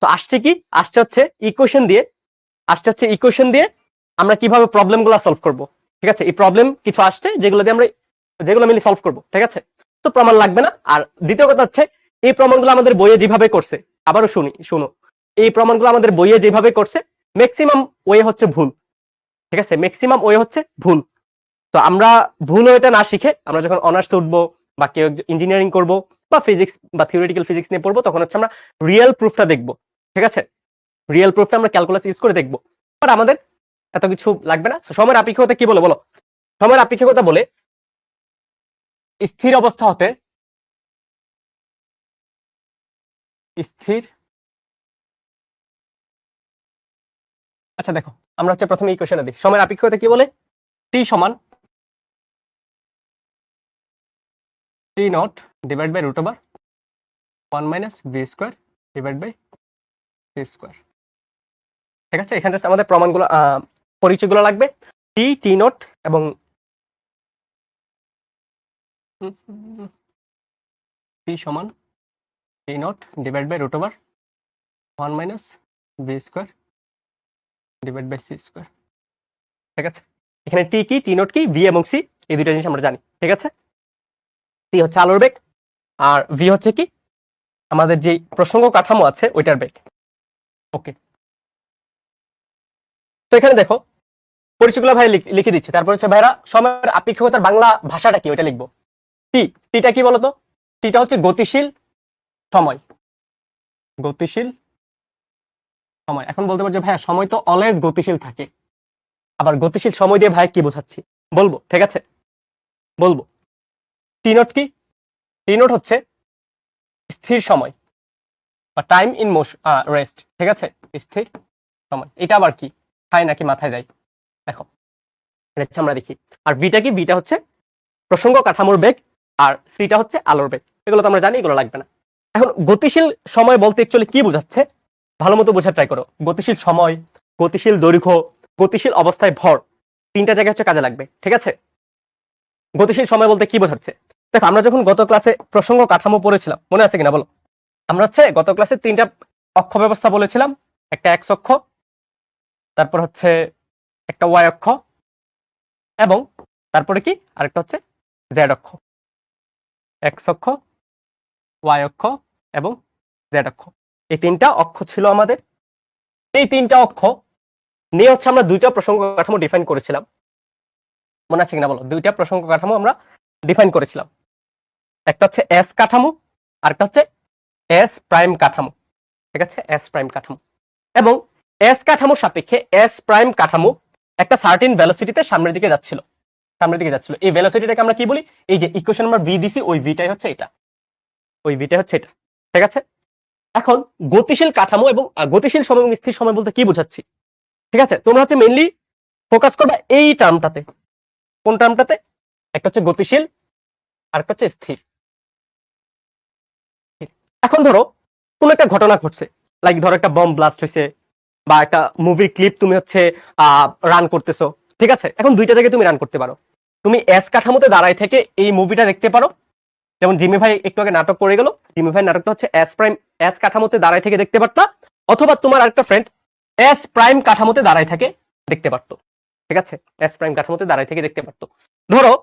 তো আসছে কি? আসছে হচ্ছে ইকুয়েশন দিয়ে আমরা কিভাবে প্রবলেম গুলা সলভ করব, ঠিক আছে? এই প্রবলেম কিছু আসছে যেগুলো মিলে সলভ করব, ঠিক আছে? তো প্রমাণ লাগবে না। আর দ্বিতীয় কথা হচ্ছে এই প্রমাণগুলো আমাদের বইয়ে যেভাবে করছে, আবারও শুনো, এই প্রমাণগুলো আমাদের বইয়ে যেভাবে করছে ম্যাক্সিমাম ওয়ে হচ্ছে ভুল, ঠিক আছে? ম্যাক্সিমাম ওয়ে হচ্ছে ভুল। তো আমরা ভুল ওয়েটা না শিখে আমরা যখন অনার্স উঠবো বা কেউ ইঞ্জিনিয়ারিং করব বা ফিজিক্স বা থিওরিটিক্যাল ফিজিক্স নিয়ে পড়বো, তখন হচ্ছে আমরা রিয়েল প্রুফটা দেখবো, ঠিক আছে? রিয়েল প্রুফটা আমরা ক্যালকুলাস ইউজ করে দেখবো। আর আমাদের এত কিছু লাগবে না। সময়ের আপেক্ষিকতা কি বলে বলো? সময়ের আপেক্ষিকতা বলে স্থির অবস্থা হতে স্থির। আচ্ছা দেখো, আমরা হচ্ছে প্রথমে ইকুয়েশনে দিই। সময়ের আপেক্ষিকতা কি বলে? টি সমান T naught divide by root over 1 minus v square divide by C square, ঠিক আছে? এখানে আমাদের প্রমাণগুলো পরিচয়গুলো লাগবে, টি নট এবং টি সমান T naught divide by root over 1 minus v square divide by C square, ঠিক আছে? এখানে টি কি, টি নট কি, ভি এবং সি, এই দুইটা জিনিস আমরা জানি, ঠিক আছে? সি হচ্ছে আলোর বেগ, আর ভি হচ্ছে কি আমাদের যে প্রসঙ্গ কাঠামো আছে ওইটার বেগ। ওকে, তো এখানে দেখো পরিচয়গুলো ভাই লিখে দিচ্ছে। তারপর হচ্ছে ভাইরা সময়ের আপেক্ষিকতার বাংলা ভাষাটা কি ওইটা লিখবো। টিটা কি বলতো? টিটা হচ্ছে গতিশীল সময়, গতিশীল সময়। এখন বলতে পারছে ভাইয়া সময় তো অলওয়েজ গতিশীল থাকে, আবার গতিশীল সময় দিয়ে ভাই কি বোঝাচ্ছি বলবো, ঠিক আছে? বলবো টি নট কি? টি নট হচ্ছে স্থির সময় বা টাইম ইন মোশন রেস্ট, ঠিক আছে? স্থির সময়। এটা আবার কি, খায় নাকি মাথায় দেয়? দেখো এটা আমরা দেখি। আর বিটা কি? বিটা হচ্ছে প্রসঙ্গ কাঠামোর বেগ, আর সিটা হচ্ছে আলোর বেগ। এগুলো তো আমরা জানি, এগুলো লাগবে না। এখন গতিশীল সময় বলতে অ্যাকচুয়ালি কি বোঝাচ্ছে ভালো মতো বোঝার ট্রাই করো। গতিশীল সময়, গতিশীল দৈর্ঘ্য, গতিশীল অবস্থায় ভর, তিনটা জায়গায় হচ্ছে কাজে লাগবে, ঠিক আছে? গতিশীল সময় বলতে কি বোঝাচ্ছে? দেখো আমরা যখন গত ক্লাসে প্রসঙ্গ কাঠামো পড়েছিলাম, মনে আছে কিনা বলো? আমরা হচ্ছে গত ক্লাসে তিনটা অক্ষ ব্যবস্থা বলেছিলাম। একটা এক্স অক্ষ, তারপর হচ্ছে একটা ওয়াই অক্ষ, এবং তারপরে কি আরেকটা হচ্ছে জেড অক্ষ। এক্স অক্ষ, ওয়াই অক্ষ এবং জেড অক্ষ, এই তিনটা অক্ষ ছিল আমাদের। এই তিনটা অক্ষ নিয়ে হচ্ছে আমরা দুইটা প্রসঙ্গ কাঠামো ডিফাইন করেছিলাম, মনে আছে কিনা বলো? দুইটা প্রসঙ্গ কাঠামো আমরা ডিফাইন করেছিলাম। একটা হচ্ছে এস কাঠামো, আর একটা হচ্ছে এস প্রাইম কাঠামো, ঠিক আছে? এস প্রাইম কাঠামো। এবং এস কাঠামোর সাপেক্ষে এস প্রাইম কাঠামো একটা সার্টেন ভেলোসিটিতে সামনের দিকে যাচ্ছিল, এই ভেলোসিটিটাকে আমরা কি বলি? এই যে ইকুয়েশন নাম্বার ভি দিছি, ওই ভিটাই হচ্ছে এটা, ঠিক আছে? এখন গতিশীল কাঠামো এবং গতিশীল সময় এবং স্থির সময় বলতে কি বোঝাচ্ছি, ঠিক আছে? তোমরা হচ্ছে মেইনলি ফোকাস করবা এই টার্মটাতে। কোন টার্মটাতে? একটা হচ্ছে গতিশীল আর একটা হচ্ছে স্থির। এখন ধরো কোন একটা ঘটনা ঘটছে, লাইক ধরো একটা বম ব্লাস্ট হয়েছে বা একটা মুভির ক্লিপ তুমি হচ্ছে রান করতেছো, ঠিক আছে? এখন দুইটা জায়গায় তুমি রান করতে পারো। তুমি এস কাঠামোতে দাঁড়ায় থেকে এই মুভিটা দেখতে পারো, যেমন জিমি ভাই একটু আগে নাটক করে গেল, জিমি ভাই নাটকটা হচ্ছে এস কাঠামোতে দাঁড়ায় থেকে দেখতে পারতা, অথবা তোমার আরেকটা ফ্রেন্ড এস প্রাইম কাঠামোতে দাঁড়ায় থেকে দেখতে পারতো, ঠিক আছে? এস প্রাইম কাঠামোতে দাঁড়ায় থেকে দেখতে পারতো। ধরো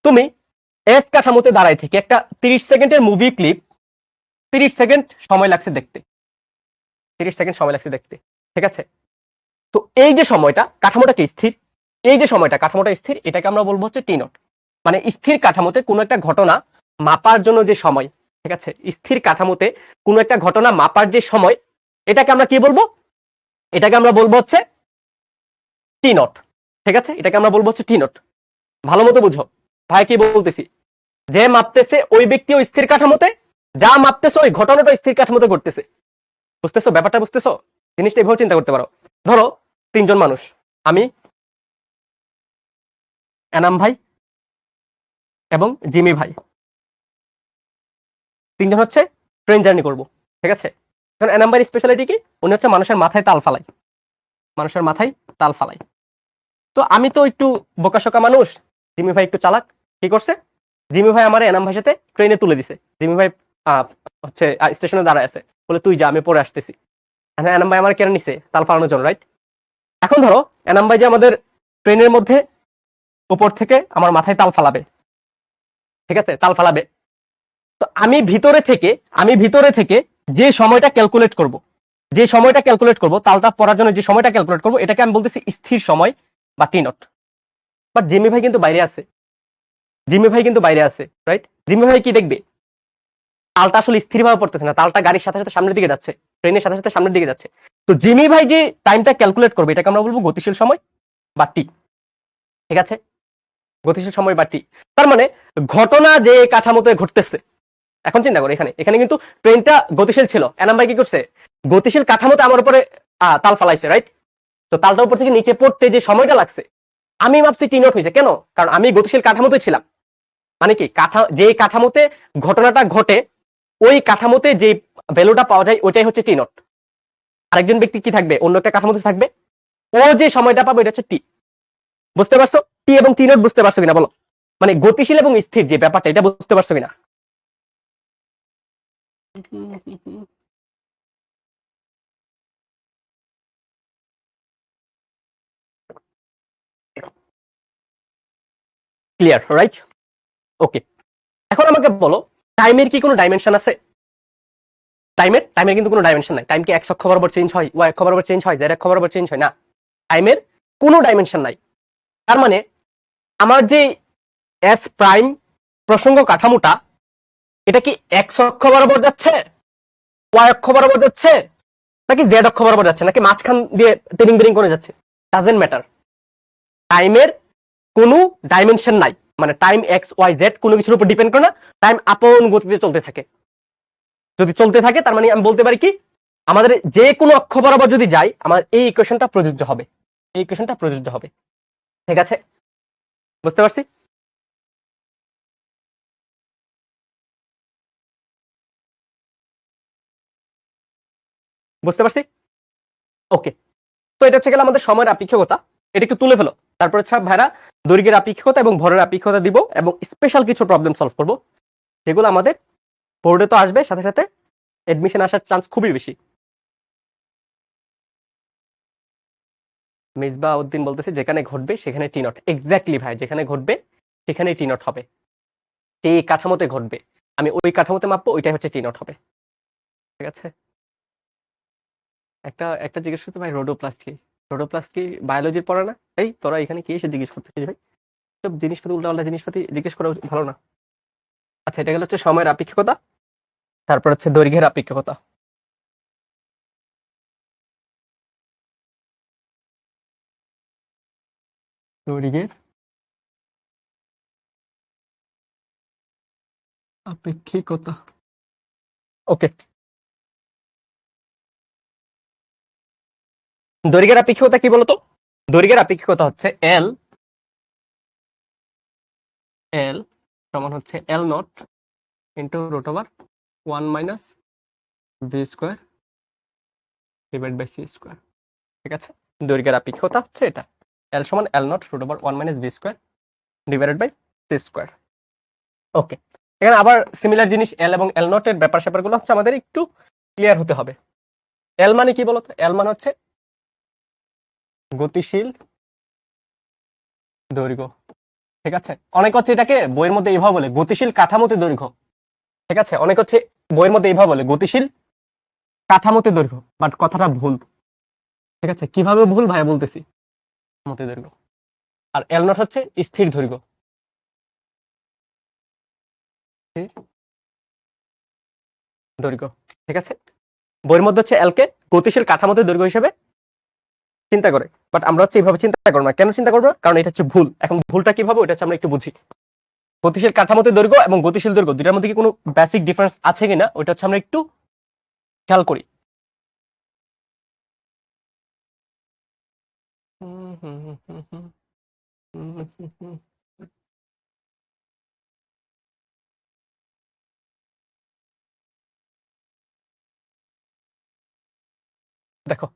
তুমি এস কাঠামোতে দাঁড়ায় থেকে একটা 30 সেকেন্ডের মুভি ক্লিপ 30 সেকেন্ড সময় লাগছে দেখতে, 30 সেকেন্ড সময় লাগছে দেখতে, ঠিক আছে? তো এই যে সময়টা কাঠামোটা কি স্থির, এই যে সময়টা কাঠামোটা স্থির, এটাকে আমরা বলবো হচ্ছে টি নট। মানে স্থির কাঠামোতে কোনো একটা ঘটনা মাপার জন্য যে সময়, ঠিক আছে? স্থির কাঠামোতে কোনো একটা ঘটনা মাপার যে সময়, এটাকে আমরা কি বলবো? এটাকে আমরা বলবো হচ্ছে টি নট, ঠিক আছে? এটাকে আমরা বলবো হচ্ছে টি নট। ভালো মতো বুঝো ভাই কি বলতেছি, যে মাপতেছে ওই ব্যক্তিও স্থির কাঠামোতে, যা মাপতেছে ওই ঘটনাটা স্থির কাঠামোতে ঘটতেছে। বুঝতেছো ব্যাপারটা? বুঝতেছো? জিনিসটা এভাবে চিন্তা করতে পারো। ধরো তিনজন মানুষ, আমি, এনাম ভাই এবং জিমি ভাই, তিনজন হচ্ছে ট্রেন জার্নি করবো, ঠিক আছে? কারণ এনাম ভাইয়ের স্পেশালিটি কি? উনি হচ্ছে মানুষের মাথায় তাল ফালাই, মানুষের মাথায় তাল ফালাই। তো আমি তো একটু বোকাশোকা মানুষ, জিমি ভাই একটু চালাক, কি করছে? জিমি ভাই আমার এনাম ভাইয়ের সাথে ট্রেনে তুলে দিছে। জিমি ভাই হচ্ছে স্টেশনে দাঁড়ায় আছে, বলে তুই যা, আমি পরে আসতেছি। এনাম ভাই আমার কেন নিছে? তাল ফালানোর জন্য, রাইট? এখন ধরো এনাম ভাই যে আমাদের ট্রেনের মধ্যে উপর থেকে আমার মাথায় তাল ফালাবে, ঠিক আছে? তাল ফালাবে। তো আমি ভিতরে থেকে যে সময়টা ক্যালকুলেট করব, তালটা পড়ার জন্য যে সময়টা ক্যালকুলেট করব, এটাকে আমি বলতেছি স্থির সময় বা টি নট। বাট জিমি ভাই কিন্তু বাইরে আছে, রাইট? জিমি ভাই কি দেখবে? তালটা আসলে স্থিরভাবে পড়তেছে না, তালটা গাড়ির সাথে সাথে সামনের দিকে যাচ্ছে, ট্রেনের সাথে সাথে সামনের দিকে যাচ্ছে। তো জিমি ভাই যে টাইমটা ক্যালকুলেট করবে, এটাকে আমরা বলবো গতিশীল সময় বা টি, ঠিক আছে? গতিশীল সময় বা টি। তার মানে ঘটনা যে কাঠামোতে ঘটতেছে, এখন চিন্তা করো, এখানে কিন্তু ট্রেনটা গতিশীল ছিল, এনাম ভাই কি করছে? গতিশীল কাঠামোতে আমার উপরে তাল ফালাইছে, রাইট? তো তালটার উপর থেকে নিচে পড়তে যে সময়টা লাগছে, আমি ভাবছি টি নট হয়েছে। কেন? কারণ আমি গতিশীল কাঠামোতে ছিলাম। মানে কি, যে কাঠামোতে ঘটনাটা ঘটে, ওই কাঠামোতে যে ভ্যালুটা পাওয়া যায়, ওইটাই হচ্ছে টি নট। আরেকজন ব্যক্তি কি থাকবে? অন্য একটা কাঠামোতে থাকবে, ও যে সময়টা পাবে, এটা হচ্ছে টি। বুঝতে পারছো? টি এবং টি নট বুঝতে পারছো কিনা বলো? মানে গতিশীল এবং স্থির যে ব্যাপারটা, এটা বুঝতে পারছো কিনা? Clear, right? ওকে, এখন আমাকে বলো, টাইমের কি কোনো ডাইমেনশন আছে? টাইমের কিন্তু কোনো ডাইমেনশন নাই। টাইম কি এক্স অক্ষ বরাবর চেঞ্জ হয়, ওয়াই অক্ষ বরাবর চেঞ্জ হয়, জেড অক্ষ বরাবর চেঞ্জ হয় না? টাইমের কোনো ডাইমেনশন নাই। তার মানে আমার যে এস প্রাইম প্রসঙ্গ কাঠামোটা, এটা কি এক্স অক্ষ বরাবর যাচ্ছে, ওয়াই অক্ষ বরাবর যাচ্ছে, নাকি জেড অক্ষ বরাবর যাচ্ছে, নাকি মাঝখান দিয়ে তেরিং বেরিং করে যাচ্ছে? Doesn't matter. টাইমের কোনো ডাইমেনশন নাই, মানে টাইম এক্স ওয়াই জেড কোনো কিছুর উপর ডিপেন্ড করে না। টাইম আপন গতিতে চলতে থাকে। যদি চলতে থাকে, তার মানে আমি বলতে পারি কি, আমাদের যে কোনো অক্ষ বরাবর যদি যাই, আমার এই ইকুয়েশনটা প্রযোজ্য হবে, ঠিক আছে? বুঝতে পারছি? বুঝতে পারছি? ওকে, তো এটা হচ্ছে গেলে আমাদের সময়ের আপেক্ষিকতা। এটা একটু তুলে ফেলো। তারপর হচ্ছে ভাইরা দৈর্ঘ্যের আপেক্ষিকতা এবং ভরের আপেক্ষিকতা দিব, এবং স্পেশাল কিছু প্রবলেম সলভ করব, যেগুলো আমাদের বোর্ডে তো আসবে, সাথে সাথে এডমিশন আসার চান্স খুবই বেশি। মিসবা উদ্দিন বলতেছে যেখানে ঘটবে সেখানে টি নট। এক্স্যাক্টলি ভাই, যেখানে ঘটবে সেখানেই টি নট হবে। যে কাঠামোতে ঘটবে, আমি ওই কাঠামোতে মাপবো, ওইটাই হচ্ছে টি নট হবে, ঠিক আছে? একটা একটা জিজ্ঞেস করতে ভাই, রোডোপ্লাস্ট কি? রোডোপ্লাস্ট কি বায়োলজির পড়ে না? এই তোরা এখানে কি এসে জিজ্ঞেস করতেছিস ভাই? সব জিনিসপাতি, উল্টাপাল্টা জিনিসপাতি জিজ্ঞেস করা ভালো না। আচ্ছা, এটা গেল হচ্ছে সময়ের আপেক্ষিকতা, তারপর হচ্ছে দৈর্ঘ্যের আপেক্ষিকতা। দৈর্ঘ্যের আপেক্ষিকতা। ওকে, দৈর্ঘ্যের আপেক্ষিকতা কি বলতো? দৈর্ঘ্যের আপেক্ষিকতা হচ্ছে এল এল সমান হচ্ছে L naught into root over 1 minus v square divide by C square. ঠিক আছে, দৈর্ঘ্যের আপেক্ষিকতা হচ্ছে এটা, এল সমান L naught root over 1 minus v square divided by C square. Okay, এখানে আবার সিমিলার জিনিস এল এবং এল নট এর ব্যাপার স্যাপারগুলো হচ্ছে আমাদের একটু ক্লিয়ার হতে হবে। এল মানে কি বলতো? এল মানে হচ্ছে গতিশীল দৈর্ঘ্য। ঠিক আছে, অনেক হচ্ছে এটাকে বইয়ের মধ্যে এইভাবে বলে গতিশীল কাঠামোতে দৈর্ঘ্য। ঠিক আছে, অনেক হচ্ছে বইয়ের মধ্যে এইভাবে বলে গতিশীল কাঠামোতে দৈর্ঘ্য, বাট কথাটা ভুল। ঠিক আছে, কিভাবে ভুল ভাইয়া বলতেছি। মতে দৈর্ঘ্য আর এল নট হচ্ছে স্থির দৈর্ঘ্য। দৈর্ঘ্য ঠিক আছে, বইয়ের মধ্যে হচ্ছে এল কে গতিশীল কাঠামোতে দৈর্ঘ্য হিসেবে চিন্তা করে, বাট আমরা হচ্ছে এইভাবে চিন্তা করবো না। কেন চিন্তা করবো? কারণ এটা হচ্ছে ভুল। এখন ভুলটা কিভাবে, ওটা হচ্ছে আমরা একটু বুঝি। গতিশীল কাঠামোতে দৈর্ঘ্য এবং গতিশীল দৈর্ঘ্য দুটার মধ্যে কি কোনো বেসিক ডিফারেন্স আছে কিনা, ওইটা হচ্ছে আমরা একটু খেয়াল করি। দেখো,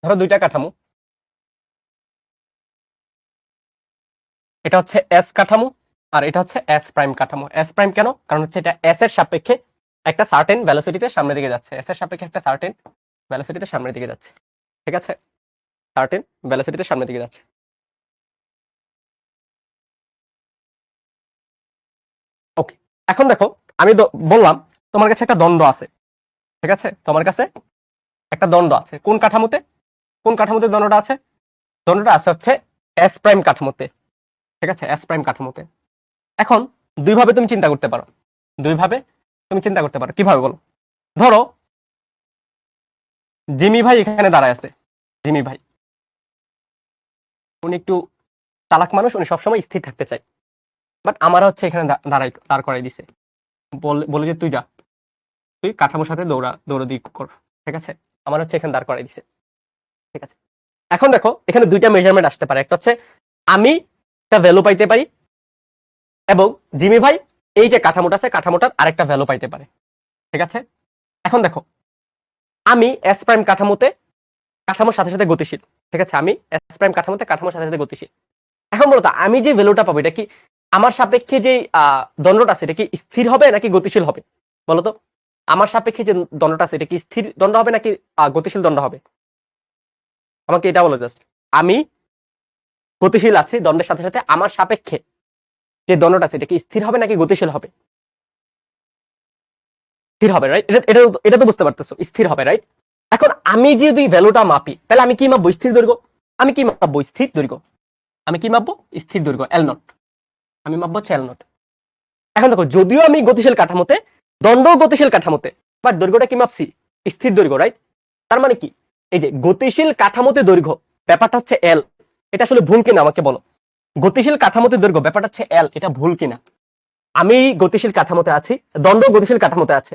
ধরো দুইটা কাঠামো, এটা হচ্ছে এস কাঠামো আর এটা হচ্ছে এস প্রাইম কাঠামো। এস প্রাইম কেন? কারণ হচ্ছে এটা এস এর সাপেক্ষে একটা সার্টেন ভেলোসিটিতে সামনের দিকে যাচ্ছে। এস এর সাপেক্ষে একটা সার্টেন ভেলোসিটিতে সামনের দিকে যাচ্ছে। ঠিক আছে, সার্টেন ভেলোসিটিতে সামনের দিকে যাচ্ছে। ওকে, এখন দেখো, আমি বললাম তোমার কাছে একটা দ্বন্দ্ব আছে। ঠিক আছে, তোমার কাছে একটা দ্বন্দ্ব আছে কোন কাঠামোতে? কোন কাঠামোতে দ্বন্দ্বটা আছে? দ্বন্দ্বটা আছে হচ্ছে এস প্রাইম কাঠামোতে। ঠিক আছে, এস প্রাইম কাঠামোতে। এখন দুইভাবে তুমি চিন্তা করতে পারো, দুইভাবে তুমি চিন্তা করতে পারো। কিভাবে বলো? ধরো জিমি ভাই এখানে দাঁড়ায় আছে। জিমি ভাই উনি একটু চালাক মানুষ, উনি সবসময় স্থির থাকতে চায়, বাট আমার হচ্ছে এখানে দাঁড় করাই দিছে, বলে যে তুই যা, তুই কাঠামোর সাথে দৌড়াদৌড়ি কর। ঠিক আছে, আমার হচ্ছে এখানে দাঁড় করাই দিছে। ঠিক আছে, এখন দেখো এখানে দুইটা মেজারমেন্ট আসতে পারে। একটা হচ্ছে আমি একটা ভ্যালু পাইতে পারি, এবং জিমি ভাই এই যে কাঠামোটা আছে কাঠামোটার আরেকটা ভ্যালু পাইতে পারে। ঠিক আছে, এখন দেখো আমি এস প্রাইম কাঠামোতে কাঠামোর সাথে সাথে গতিশীল। ঠিক আছে, আমি এস প্রাইম কাঠামোতে কাঠামোর সাথে সাথে গতিশীল। এখন বলতো আমি যে ভ্যালুটা পাবো, এটা কি আমার সাপেক্ষে যে দণ্ডটা আছে এটা কি স্থির হবে নাকি গতিশীল হবে? বলতো, আমার সাপেক্ষে যে দণ্ডটা আছে এটা কি স্থির দণ্ড হবে নাকি গতিশীল দণ্ড হবে? আমাকে এটা বলো জাস্ট। আমি গতিশীল আছি, দণ্ডের সাথে সাথে আমার সাপেক্ষে যে দণ্ডটা আছে এটা কি স্থির হবে নাকি গতিশীল হবে? স্থির হবে, রাইট? এটা তো বুঝতে পারতেছো, স্থির হবে, রাইট? এখন আমি যদি ভ্যালুটা মাপি, তাহলে আমি কি মাপবো? স্থির দৈর্ঘ্য। আমি কি মাপবো? স্থির দৈর্ঘ্য। আমি কি মাপবো? স্থির দৈর্ঘ্য, এল নট। আমি মাপবো হচ্ছে এল নট। এখন দেখো, যদিও আমি গতিশীল কাঠামোতে, দণ্ড গতিশীল কাঠামোতে, বাট দৈর্ঘ্যটা কি মাপছি? স্থির দৈর্ঘ্য, রাইট? তার মানে কি, এই যে গতিশীল কাঠামোতে দৈর্ঘ্য ব্যাপারটা হচ্ছে এল, এটা আসলে ভুল কিনা আমাকে বলো। গতিশীল কাঠামোতে দৈর্ঘ্য ব্যাপারটা হচ্ছে এল, এটা ভুল কিনা? আমি গতিশীল কাঠামোতে আছি, দণ্ড গতিশীল কাঠামোতে আছে,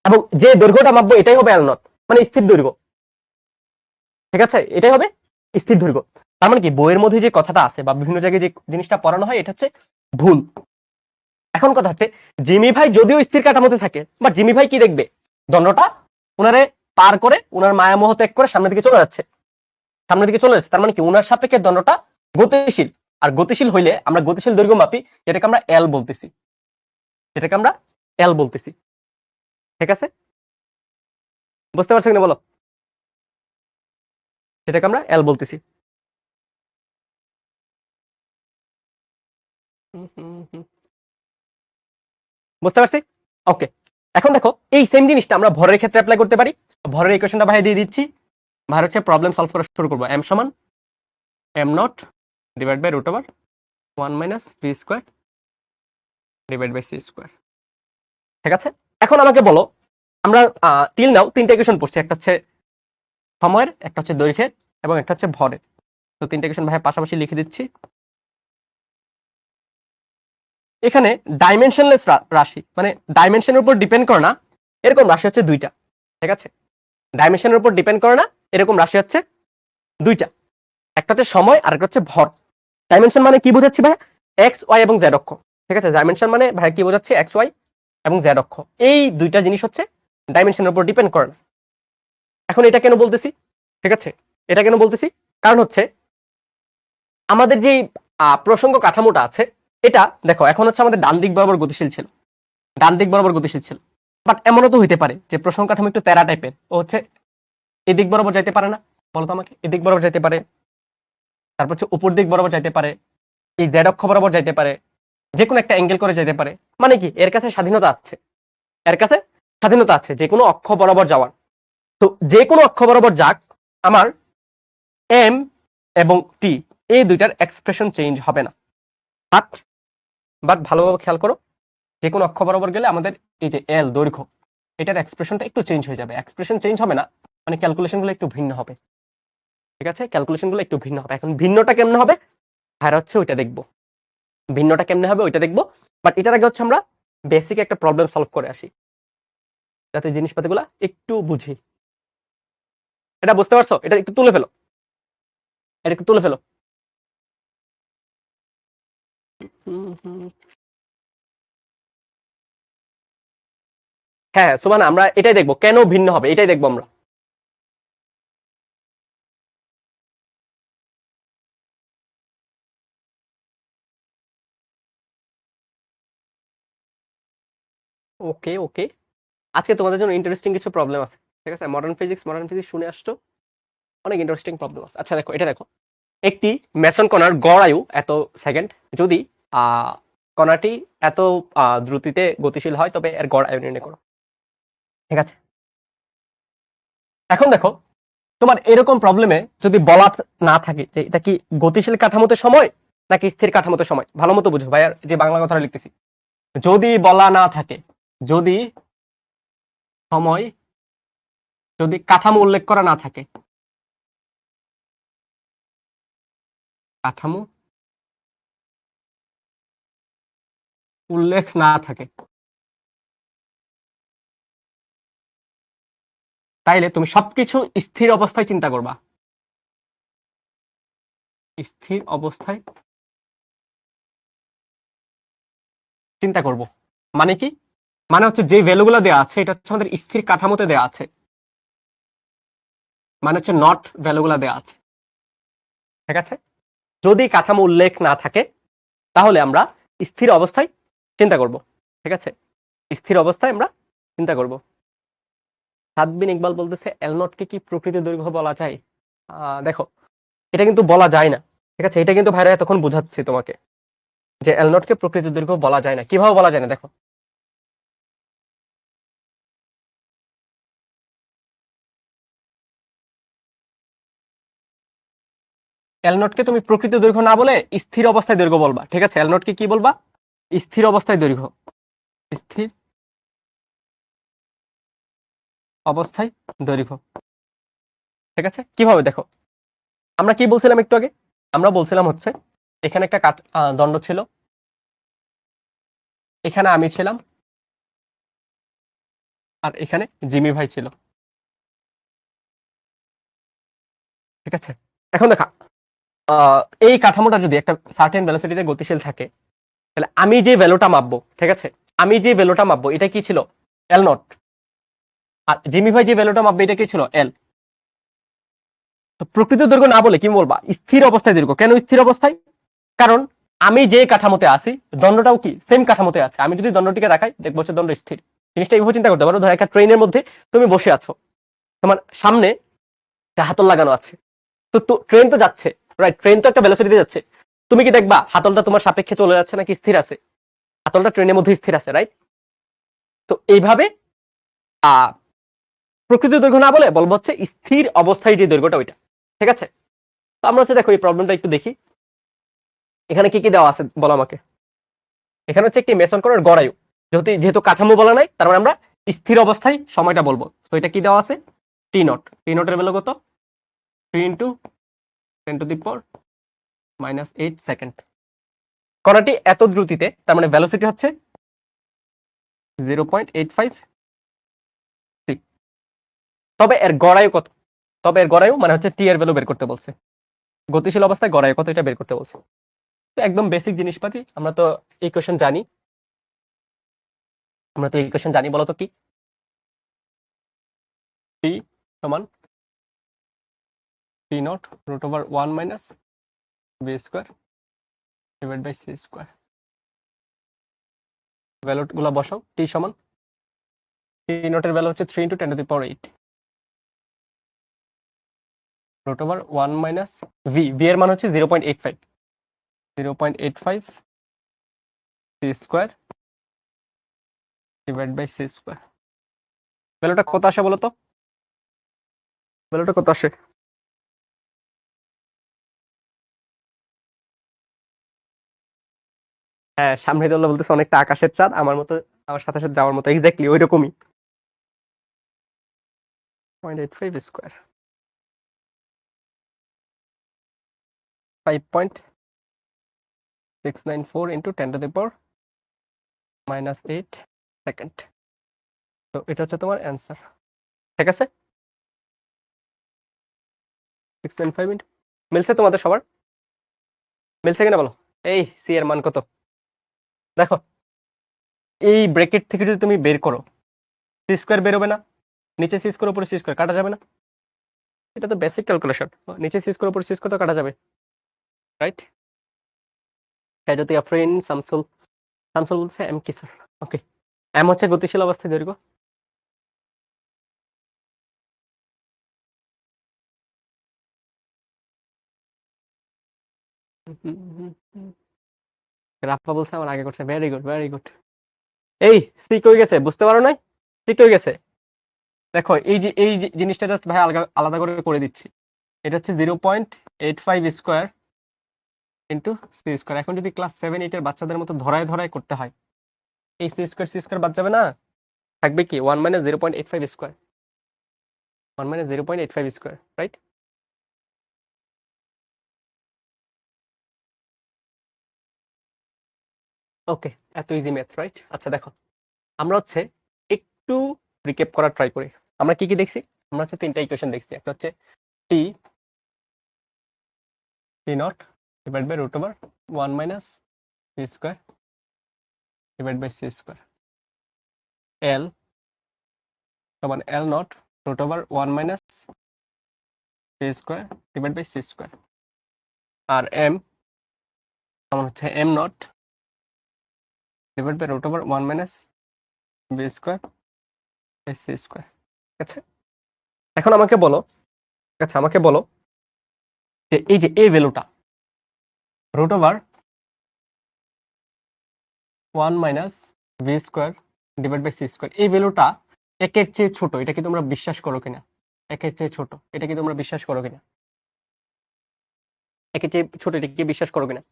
এবং যে দৈর্ঘ্যটা মাপবো এটাই হবে এল নট, মানে স্থির দৈর্ঘ্য। ঠিক আছে, এটাই হবে স্থির দৈর্ঘ্য। তার মানে কি, বইয়ের মধ্যে যে কথাটা আছে বা বিভিন্ন জায়গায় যে জিনিসটা পড়ানো হয় এটা হচ্ছে ভুল। এখন কথা হচ্ছে, জিমি ভাই যদিও স্থির কাঠামোতে থাকে, বা জিমি ভাই কি দেখবে? দণ্ডটা উনারে পার করে, উনার মায়ামোহ ত্যাগ করে সামনের দিকে চলে যাচ্ছে, সামনের দিকে চলে যাচ্ছে। তার মানে কি, উনার সাপেক্ষে দণ্ডটা গতিশীল। আর গতিশীল হইলে আমরা গতিশীল দৈর্ঘ্য মাপি, যেটাকে আমরা এল বলতেছি, যেটাকে আমরা এল বলতেছি। ঠিক আছে, বুঝতে পারছো কিনা বলো? সেটাকে আমরা এল বলতেছি। বুঝতে পারছি? ওকে, এখন দেখো এই সেম জিনিসটা আমরা ভরের ক্ষেত্রে অ্যাপ্লাই করতে পারি। ভরের ইকুয়েশনটা ভাই দিয়ে দিচ্ছি। ভাই হচ্ছে প্রবলেম সলভ করা শুরু করবো। এম সমান M naught divide by root over 1 minus v square divide by C square. ঠিক আছে, এখন আমাকে বলো, আমরা টিল নাও তিনটা ইকুয়েশন পড়ছি, একটা হচ্ছে সময়ের, একটা হচ্ছে দৈর্ঘ্যের, এবং একটা হচ্ছে ভরের। তো 3টা ইকুয়েশন ভাই পাশাপাশি লিখে দিচ্ছি। এখানে ডাইমেনশনলেস রাশি মানে ডাইমেনশনের উপর ডিপেন্ড করে না এরকম রাশি হচ্ছে 2টা। ঠিক আছে, ডাইমেনশনের উপর ডিপেন্ড করে না এরকম রাশি হচ্ছে 2টা। একটা হচ্ছে সময় আর একটা হচ্ছে ভর। ডাইমেনশন মানে কি বোঝাচ্ছি ভাই? এক্স ওয়াই এবং জেড অক্ষ। ঠিক আছে, ডাইমেনশন মানে ভাই কি বোঝাচ্ছি? এক্স ওয়াই এবং জেড অক্ষ। এই 2টা জিনিস হচ্ছে ডাইমেনশনের উপর ডিপেন্ড করে না। এখন এটা কেন বলতেছি? ঠিক আছে, এটা কেন বলতেছি? কারণ হচ্ছে আমাদের যে প্রসঙ্গ কাঠামোটা আছে এটা দেখো এখন হচ্ছে আমাদের ডান দিক বরাবর গতিশীল ছিল, ডান দিক বরাবর গতিশীল ছিল। বাট এমনও তো হইতে পারে যে প্রসঙ্গ কাঠামো একটু তেরা টাইপের, ও হচ্ছে এদিক বরাবর যাইতে পারে না, বলতো আমাকে? এদিক বরাবর যাইতে পারে, তারপর হচ্ছে উপর দিক বরাবর যাইতে পারে, এই জেড অক্ষ বরাবর যাইতে পারে, যে কোনো একটা অ্যাঙ্গেল করে যেতে পারে। মানে কি এর কাছে স্বাধীনতা আছে, এর কাছে স্বাধীনতা আছে যে কোনো অক্ষ বরাবর যাওয়ার। তো যে কোনো অক্ষ বরাবর যাক, আমার এম এবং টি এই 2টার এক্সপ্রেশন চেঞ্জ হবে না। বাট ভালোভাবে খেয়াল করো, যে কোনো অক্ষ বরাবর গেলে আমাদের এই যে এল দৈর্ঘ্য এটার এক্সপ্রেশনটা একটু চেঞ্জ হয়ে যাবে। এক্সপ্রেশন চেঞ্জ হবে না মানে ক্যালকুলেশনগুলো একটু ভিন্ন হবে। ঠিক আছে, ক্যালকুলেশনগুলো একটু ভিন্ন হবে। এখন ভিন্নটা কেমনে হবে ভাইরা হচ্ছে ওইটা দেখবো, ভিন্নটা কেমনে হবে ওইটা দেখবো। বাট এটার আগে হচ্ছে আমরা বেসিক একটা প্রবলেম সলভ করে আসি যাতে জিনিসপাতিগুলা একটু বুঝি। এটা বুঝতে পারছো? এটা একটু তুলে ফেলো, এটা একটু তুলে ফেলো। হ্যাঁ সুমান, আমরা এটাই দেখবো কেন ভিন্ন হবে, এটাই দেখবো আমরা। ওকে ওকে, আজকে তোমাদের জন্য ইন্টারেস্টিং কিছু প্রবলেম আছে। ঠিক আছে, মডার্ন ফিজিক্স শুনে আসছো, অনেক ইন্টারেস্টিং প্রবলেম আছে। আচ্ছা দেখো, এটা দেখো, একটি মেসন কণার গড় আয়ু এত সেকেন্ড, যদি কণাটি এত দ্রুতিতে গতিশীল হয় তবে এর গড় আয়ু নির্ণয় করো। ঠিক আছে, এখন দেখো তোমার এরকম প্রবলেমে যদি বলা না থাকে যে এটা কি গতিশীল কাঠামোতে সময় নাকি স্থির কাঠামোতে সময়, ভালো মতো বুঝো ভাই, আর যে বাংলা কথাটা লিখতেছি। যদি বলা না থাকে, যদি সময়, যদি কাঠামো উল্লেখ করা না থাকে, কাঠামো উল্লেখ না থাকে, তাইলে তুমি সবকিছু স্থির অবস্থায় চিন্তা করবা। স্থির অবস্থায় চিন্তা করব মানে কি? মানে হচ্ছে যে ভ্যালুগুলো দেওয়া আছে এটা হচ্ছে আমাদের স্থির কাঠামোতে দেওয়া আছে, মানে হচ্ছে নট ভ্যালুগুলো দেওয়া আছে। ঠিক আছে, যদি কাঠামো উল্লেখ না থাকে তাহলে আমরা স্থির অবস্থায় চিন্তা করব। ঠিক আছে, স্থির অবস্থায় আমরা চিন্তা করব। সাদবিন ইকবাল বলতেছে এল নটকে কি প্রকৃত দৈর্ঘ্য বলা যায়? দেখো এটা কিন্তু বলা যায় না। ঠিক আছে, এটা কিন্তু ভাইরা তখন বোঝাচ্ছি তোমাকে যে এল নটকে প্রকৃত দৈর্ঘ্য বলা যায় না। কিভাবে বলা যায় না দেখো, এল নটকে তুমি প্রকৃত দৈর্ঘ্য না বলে স্থির অবস্থায় দৈর্ঘ্য বলবা। ঠিক আছে, এল নটকে কি বলবা? স্থির অবস্থায় দৈর্ঘ্য, স্থির অবস্থায় দৈর্ঘ্য। ঠিক আছে, কিভাবে দেখো, আমরা কি বলছিলাম একটু আগে? আমরা বলছিলাম হচ্ছে এখানে একটা দণ্ড ছিল, এখানে আমি ছিলাম, আর এখানে জিমি ভাই ছিল। ঠিক আছে, এখন দেখা এই কাঠামোটা যদি একটা সার্টেন ভেলোসিটিতে গতিশীল থাকে তাহলে আমি যে ভ্যালুটা মাপবো, ঠিক আছে, আমি যে ভ্যালুটা মাপবো এটা কি ছিল? এল নট। আর জিমি ভাই যে ভ্যালুটা মাপবে এটা কি ছিল? এল। তো প্রকৃত দৈর্ঘ্য না বলে কি বলবা? স্থির অবস্থায় দৈর্ঘ্য। কেন স্থির অবস্থায়? কারণ আমি যে কাঠামোতে আছি দণ্ডটাও কি সেম কাঠামোতে আছে। আমি যদি দণ্ডটিকে দেখাই দেখবো হচ্ছে দণ্ড স্থির। জিনিসটা এইভাবে চিন্তা করতে পারো, ধর একটা ট্রেনের মধ্যে তুমি বসে আছো, তোমার সামনে একটা হাতল লাগানো আছে, তো ট্রেন তো যাচ্ছে, রাইট? ট্রেন তো একটা ভেলোসিটিতে যাচ্ছে। তুমি কি দেখবা হাতলটা তোমার সাপেক্ষে চলে যাচ্ছে নাকি স্থির আছে? হাতলটা ট্রেনের মধ্যে স্থির আছে, রাইট? তো এইভাবে প্রকৃত দৈর্ঘ্য না বলে বলবো হচ্ছে স্থির অবস্থায় যে দৈর্ঘ্যটা ওইটা। ঠিক আছে, তো আমরা হচ্ছে দেখো এই প্রবলেমটা একটু দেখি। এখানে কি কি দেওয়া আছে বলো আমাকে। এখানে হচ্ছে একটি মেসন করার গড়ায়ু, যেহেতু কাঠামো বলা নাই তার মানে আমরা স্থির অবস্থায় সময়টা বলবো। তো এটা কি দেওয়া আছে? টি নট। টি নটের ভ্যালু কত? 3 × 10⁻⁻8 সেকেন্ড। কণাটি এত দ্রুতিতে, তার মানে ভেলোসিটি হচ্ছে 0.85। তবে এর গড়ায়ু কত? তবে এর গড়ায়ু মানে হচ্ছে টি এর ভ্যালু বের করতে বলছে। গতিশীল অবস্থায় গড়ায়ু কত এটা বের করতে বলছে। তো একদম বেসিক জিনিসপাতি, আমরা তো ইকুয়েশন জানি। বলতো কি? টি সমান T naught root over 1 minus B square divide by C square. Value গুলো বসাও। টি সমান টি নটের ভ্যালু হচ্ছে 3 × 10⁸ root over 1 minus v, v এর মান হচ্ছে 0.85 c square divide by C square. ভ্যালুটা কত আসে বলো তো? ভ্যালুটা কত আসে? হ্যাঁ, সামনে দোল্লা বলতেছে অনেকটা আকাশের চাঁদ, আমার মতো, আমার সাথে সাথে যাওয়ার মতো, এক্স্যাক্টলি ওই রকমই। 0.85 স্কোয়ার 5.694 ইন্টু 10⁻⁻8 সেকেন্ড। তো এটা হচ্ছে তোমার অ্যান্সার। ঠিক আছে, 695 ইন্টু, মিলছে তোমাদের সবার? মিলছে কিনা বলো? এই সি এর মান কত? দেখো, এই ব্র্যাকেট থেকে যদি তুমি বের করো, সি স্কোয়ার বেরোবে না? নিচে সি স্কোয়ার উপরে সি স্কোয়ার কাটা যাবে না? এটা তো বেসিক ক্যালকুলেশন। নিচে সি স্কোয়ার উপরে সি স্কোয়ার তো কাটা যাবে, রাইট? কাইজাতিয়া ফ্রেন্ড শামসুল বলছে এম কি স্যার? ওকে, এম হচ্ছে গতিশীল অবস্থায় দৈর্ঘ্য। রাফা বলছে আমার আগে করছে, ভেরি গুড ভেরি গুড। এই সি কই গেছে? বুঝতে পারো নাই? সি কই গেছে? দেখো এই যে জিনিসটা জাস্ট ভাই আলাদা করে দিচ্ছি। এটা হচ্ছে 0.85 স্কোয়ার ইন্টু সি স্কোয়ার। এখন যদি ক্লাস 7-8 এর বাচ্চাদের মতো ধরায় করতে হয়, এই সি স্কোয়ার বাদ যাবে না? থাকবে কি 1 - 0.85 স্কোয়ার, 1 - 0.85 স্কোয়ার, রাইট? ওকে, এত ইজি ম্যাথ, রাইট? আচ্ছা দেখো, আমরা হচ্ছে একটু রিক্যাপ করার ট্রাই করি। আমরা কি দেখছি? আমরা হচ্ছে 3টা ইকুয়েশন দেখছি। একটা হচ্ছে T naught divide by root over 1 minus C square divide by C square. L সমান L naught root over 1 minus C square divide by C square. আর এম সমান হচ্ছে M naught divide by root over 1 minus B square by C square. ঠিক আছে, এখন আমাকে বলো যে এই যে এই ভ্যালুটা root over 1 minus v square divide by C square, এই ভ্যালুটা একের চেয়ে ছোট, এটা কি তোমরা বিশ্বাস করো কিনা? একের চেয়ে ছোট, এটা কি তোমরা বিশ্বাস করো কিনা? একের চেয়ে ছোট, এটা কি বিশ্বাস করো কিনা?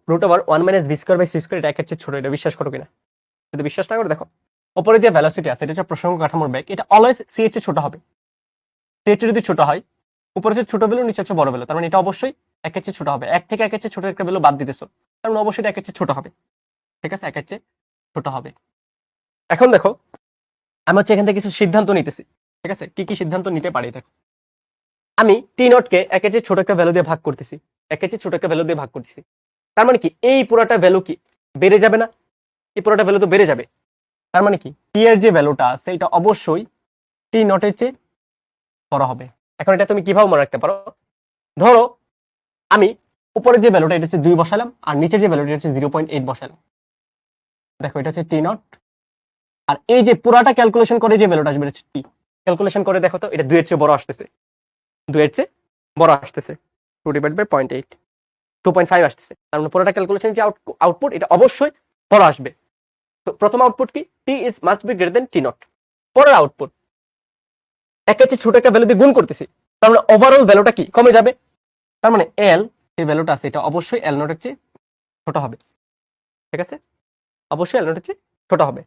Root over 1 minus v square by C square, এটা একের চেয়ে ছোট, এটা বিশ্বাস করো কিনা? যদি বিশ্বাস না করো, দেখো উপরে যে ভেলোসিটি আছে, এটা হচ্ছে প্রসঙ্গ কাঠামোর বেগ, এটা অলওয়েজ সি এর চেয়ে ছোট হবে। সি এর চেয়ে যদি ছোট হয়, উপরে হচ্ছে ছোট ভ্যালু, নিচে হচ্ছে বড় ভ্যালু, তার মানে এটা অবশ্যই একের চেয়ে ছোট হবে। এক থেকে একের চেয়ে ছোট একটা ভ্যালু বাদ দিতেছো, তার মানে অবশ্যই এটা একের চেয়ে ছোট হবে। ঠিক আছে, একের চেয়ে ছোট হবে। এখন দেখো, আমি হচ্ছে এখান থেকে কিছু সিদ্ধান্ত নিতেছি। ঠিক আছে, কি কি সিদ্ধান্ত নিতে পারি? দেখো, আমি টি নটকে একের চেয়ে ছোট একটা ভ্যালু দিয়ে ভাগ করতেছি, একের চেয়ে ছোট একটা ভ্যালু দিয়ে ভাগ করতেছি। তার মানে কি এই পুরোটা ভ্যালু কি বেড়ে যাবে না? এই পুরোটা ভ্যালু তো বেড়ে যাবে। তার মানে কি টি এর যে ভ্যালুটা আছে, এটা অবশ্যই টি নটের চেয়ে বড় হবে। এখন এটা তুমি কিভাবে মনে রাখতে পারো? ধরো আমি উপরের যে ভ্যালুটা, এটা হচ্ছে 2 বসালাম, আর নিচের যে ভ্যালুটা হচ্ছে 0.8 বসালাম। দেখো, এটা হচ্ছে টি নট, আর এই যে পুরাটা ক্যালকুলেশন করে যে ভ্যালুটা আসবে, এটা হচ্ছে টি। ক্যালকুলেশন করে দেখো তো, এটা 2 এর চেয়ে বড় আসতেছে, 2 এর চেয়ে বড় আসতেছে, 2 ডিভাইড বাই 0.8, 2.5 আসতেছে। তার মানে পুরোটা ক্যালকুলেশন যে আউটপুট, এটা অবশ্যই বড় আসবে। তো প্রথম আউটপুট কি? T is must be greater than T naught. পরের আউটপুট একের চেয়ে ছোট একটা ভ্যালু দিয়ে গুণ করতেছি, তার মানে ওভারঅল ভ্যালুটা কি কমে যাবে। তার মানে এল যে ভ্যালুটা আছে, এটা অবশ্যই এল নটের চেয়ে ছোট হবে। ঠিক আছে, অবশ্যই এল নটের চেয়ে ছোট হবে।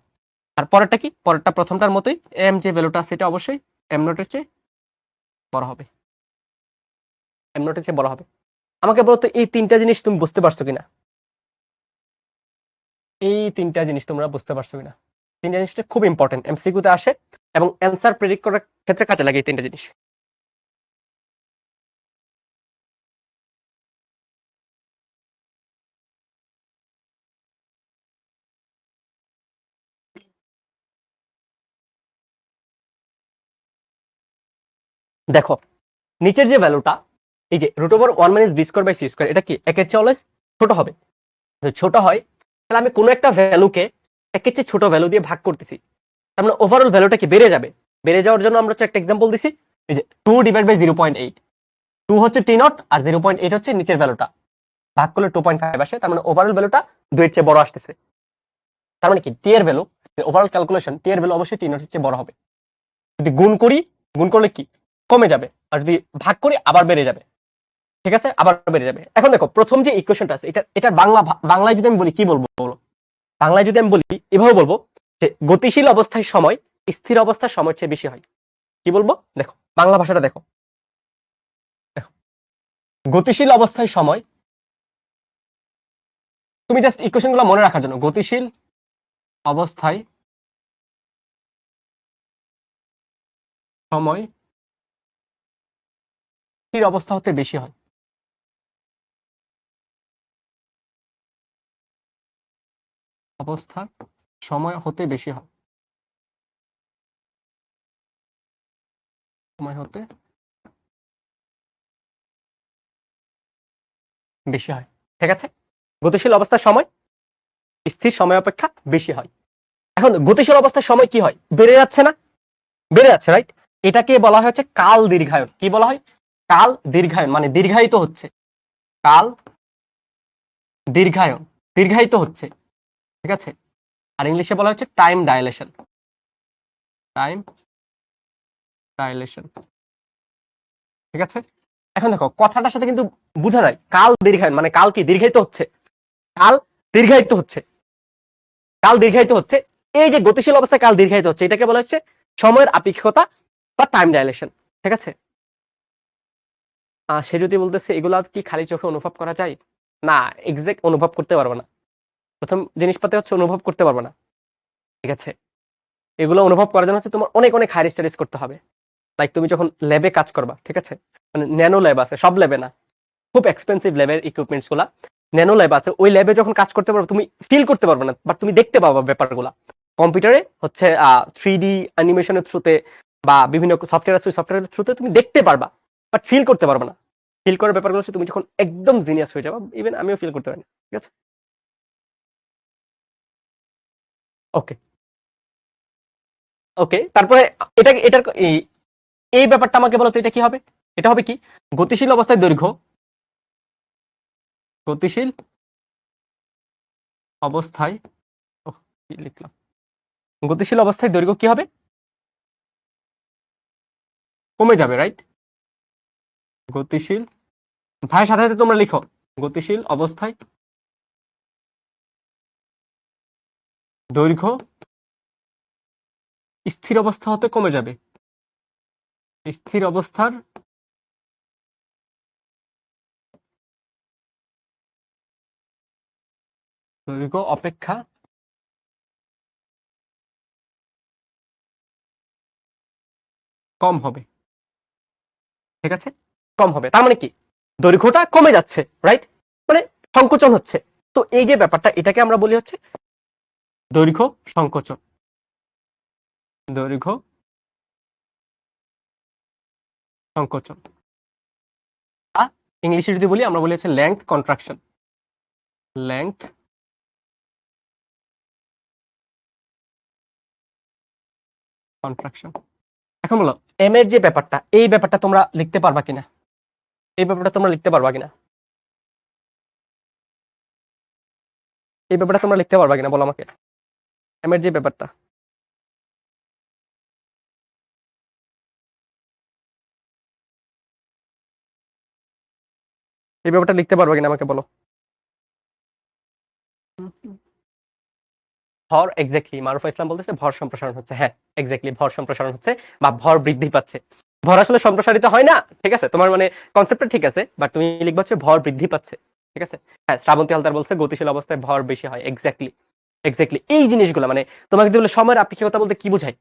আর পরেরটা কি, পরেরটা প্রথমটার মতোই, এম যে ভ্যালুটা আছে এটা অবশ্যই এম নটের চেয়ে বড় হবে, এম নটের চেয়ে বড় হবে। আমাকে বলতো এই তিনটা জিনিস তুমি বুঝতে পারছো কিনা, এই তিনটা জিনিস তোমরা বুঝতে পারছো কিনা? তিনটা জিনিসটা খুব ইম্পর্টেন্ট, এমসিকিউতে আসে এবং অ্যান্সার প্রেডিক্ট করার ক্ষেত্রে কাজে লাগে এই তিনটা জিনিস। দেখো নিচের যে ভ্যালুটা, এই যে root over 1 minus v square by C square, এটা কি একের চেয়ে অলওয়েজ ছোট হবে। যদি ছোট হয় তাহলে আমি কোনো একটা ভ্যালুকে একের চেয়ে ছোট ভ্যালু দিয়ে ভাগ করতেছি, তার মানে ওভারঅল ভ্যালুটা কি বেড়ে যাবে। বেড়ে যাওয়ার জন্য আমরা হচ্ছে একটা এক্সাম্পল দিছি, এই যে 2 ডিভাইড বাই 0.8, 2 হচ্ছে টি নট আর 0.8 হচ্ছে নিচের ভ্যালুটা, ভাগ করলে 2.5 আসে, তার মানে ওভারঅল ভ্যালুটা 2 এর চেয়ে বড় আসতেছে। তার মানে কি টি এর ভ্যালু, ওভারঅল ক্যালকুলেশন টি এর ভ্যালু অবশ্যই টি নটের চেয়ে বড় হবে। যদি গুণ করি, গুণ করলে কি কমে যাবে, আর যদি ভাগ করি আবার বেড়ে যাবে। ঠিক আছে, আবার বেড়ে যাবে। এখন দেখো প্রথম যে ইকুয়েশনটা আছে, এটা বাংলায় যদি আমি বলি কি বলবো বলো, বাংলায় যদি আমি বলি এভাবে বলবো যে গতিশীল অবস্থায় সময় স্থির অবস্থার সময়ের চেয়ে বেশি হয়। কি বলবো দেখো, বাংলা ভাষাটা দেখো, দেখো গতিশীল অবস্থায় সময়, তুমি জাস্ট ইকুয়েশন গুলো মনে রাখার জন্য, গতিশীল অবস্থায় সময় স্থির অবস্থা হতে বেশি হয়। অবস্থার সময় হতে বেশি হয়, সময় হতে বেশি হয়। ঠিক আছে, গতিশীল অবস্থার সময় স্থির সময় অপেক্ষা বেশি হয়। এখন গতিশীল অবস্থার সময় কি হয়, বেড়ে যাচ্ছে না, বেড়ে যাচ্ছে রাইট। এটাকে বলা হচ্ছে কাল দীর্ঘায়ন। কি বলা হয়, কাল দীর্ঘায়ন, মানে দীর্ঘায়িত হচ্ছে, কাল দীর্ঘায়ন, দীর্ঘায়িত হচ্ছে। ঠিক আছে, আর ইংলিশে বলা হচ্ছে টাইম ডাইলেশন, টাইম ডাইলেশন। ঠিক আছে, এখন দেখো কথাটার সাথে কিন্তু বোঝা যায় কাল দীর্ঘায়ন মানে কাল কি দীর্ঘায়িত হচ্ছে, কাল দীর্ঘায়িত হচ্ছে, কাল দীর্ঘায়িত হচ্ছে। এই যে গতিশীল অবস্থায় কাল দীর্ঘায়িত হচ্ছে, এটাকে বলা হচ্ছে সময়ের আপেক্ষিকতা বা টাইম ডাইলেশন। ঠিক আছে, সে যদি বলতেছে এগুলা কি খালি চোখে অনুভব করা যায়, না, এক্সাক্ট অনুভব করতে পারবে না। প্রথম জিনিসপাতি হচ্ছে অনুভব করতে পারবে না। ঠিক আছে, এগুলো অনুভব করার জন্য হচ্ছে তোমার অনেক অনেক হায়ার স্টাডিজ করতে হবে। লাইক তুমি যখন ল্যাবে কাজ করবা, ঠিক আছে, মানে ন্যানো ল্যাব আছে, সব ল্যাবে না, খুব এক্সপেন্সিভ ল্যাবের ইকুইপমেন্টস গুলা, ন্যানো ল্যাব আছে, ওই ল্যাবে যখন কাজ করতে পারবে তুমি ফিল করতে পারবে না, বাট তুমি দেখতে পাবা ব্যাপারগুলা। কম্পিউটারে হচ্ছে 3D অ্যানিমেশনের থ্রুতে বা বিভিন্ন সফটওয়্যার আছে, সফটওয়্যারের থ্রুতে তুমি দেখতে পারবা, বাট ফিল করতে পারবে না। ফিল করার ব্যাপারগুলো হচ্ছে তুমি যখন একদম জিনিয়াস হয়ে যাবে, ইভেন আমিও ফিল করতে পারি না। ঠিক আছে, ওকে ওকে, তারপরে এটা এটার এই ব্যাপারটা আমাকে বলো তো, এটা কি হবে, এটা হবে কি গতিশীল অবস্থায় দৈর্ঘ্য, গতিশীল অবস্থায়, কি লিখলাম, গতিশীল অবস্থায় দৈর্ঘ্য কি হবে, কমে যাবে রাইট। গতিশীল, ভাইয়ের সাথে সাথে তোমরা লিখো, গতিশীল অবস্থায় দৈর্ঘ্য স্থির অবস্থা হতে কমে যাবে, স্থির অবস্থার দৈর্ঘ্য অপেক্ষা কম হবে। ঠিক আছে, কম হবে, তার মানে কি দৈর্ঘ্যটা কমে যাচ্ছে রাইট, মানে সংকোচন হচ্ছে। তো এই যে ব্যাপারটা, এটাকে আমরা বলি হচ্ছে দৈর্ঘ্য সংকোচন, দৈর্ঘ্য সংকোচন। ইংলিশে যদি বলি আমরা বলি হচ্ছে লেংথ কন্ট্রাকশন, লেংথ কন্ট্রাকশন। এখন বলো এম এর যে ব্যাপারটা, এই ব্যাপারটা তোমরা লিখতে পারবা কিনা, এই ব্যাপারটা তোমরা লিখতে পারবা কিনা, এই ব্যাপারটা তোমরা লিখতে পারবা কিনা বলো আমাকে, এম এর যে ব্যাপারটা, এই ব্যাপারটা লিখতে পারবা কিনা আমাকে বলো। ভর এক্স্যাক্টলি মারুফা ইসলাম বলতেছে ভর সম্প্রসারণ হচ্ছে। হ্যাঁ, এক্স্যাক্টলি ভর সম্প্রসারণ হচ্ছে বা ভর বৃদ্ধি পাচ্ছে। ভর আসলে সম্প্রসারিত হয় না, ঠিক আছে? তোমার মানে কনসেপ্টটা ঠিক আছে, বাট তুমি লিখবা হচ্ছে ভর বৃদ্ধি পাচ্ছে, ঠিক আছে? হ্যাঁ, শ্রাবন্তী হালদার বলছে গতিশীল অবস্থায় ভর বেশি হয়। এক্স্যাক্টলি, এক্স্যাক্টলি এই জিনিসগুলো মানে তোমাকে যদি বলে সময়ের আপেক্ষিকতা বলতে কি বোঝায়,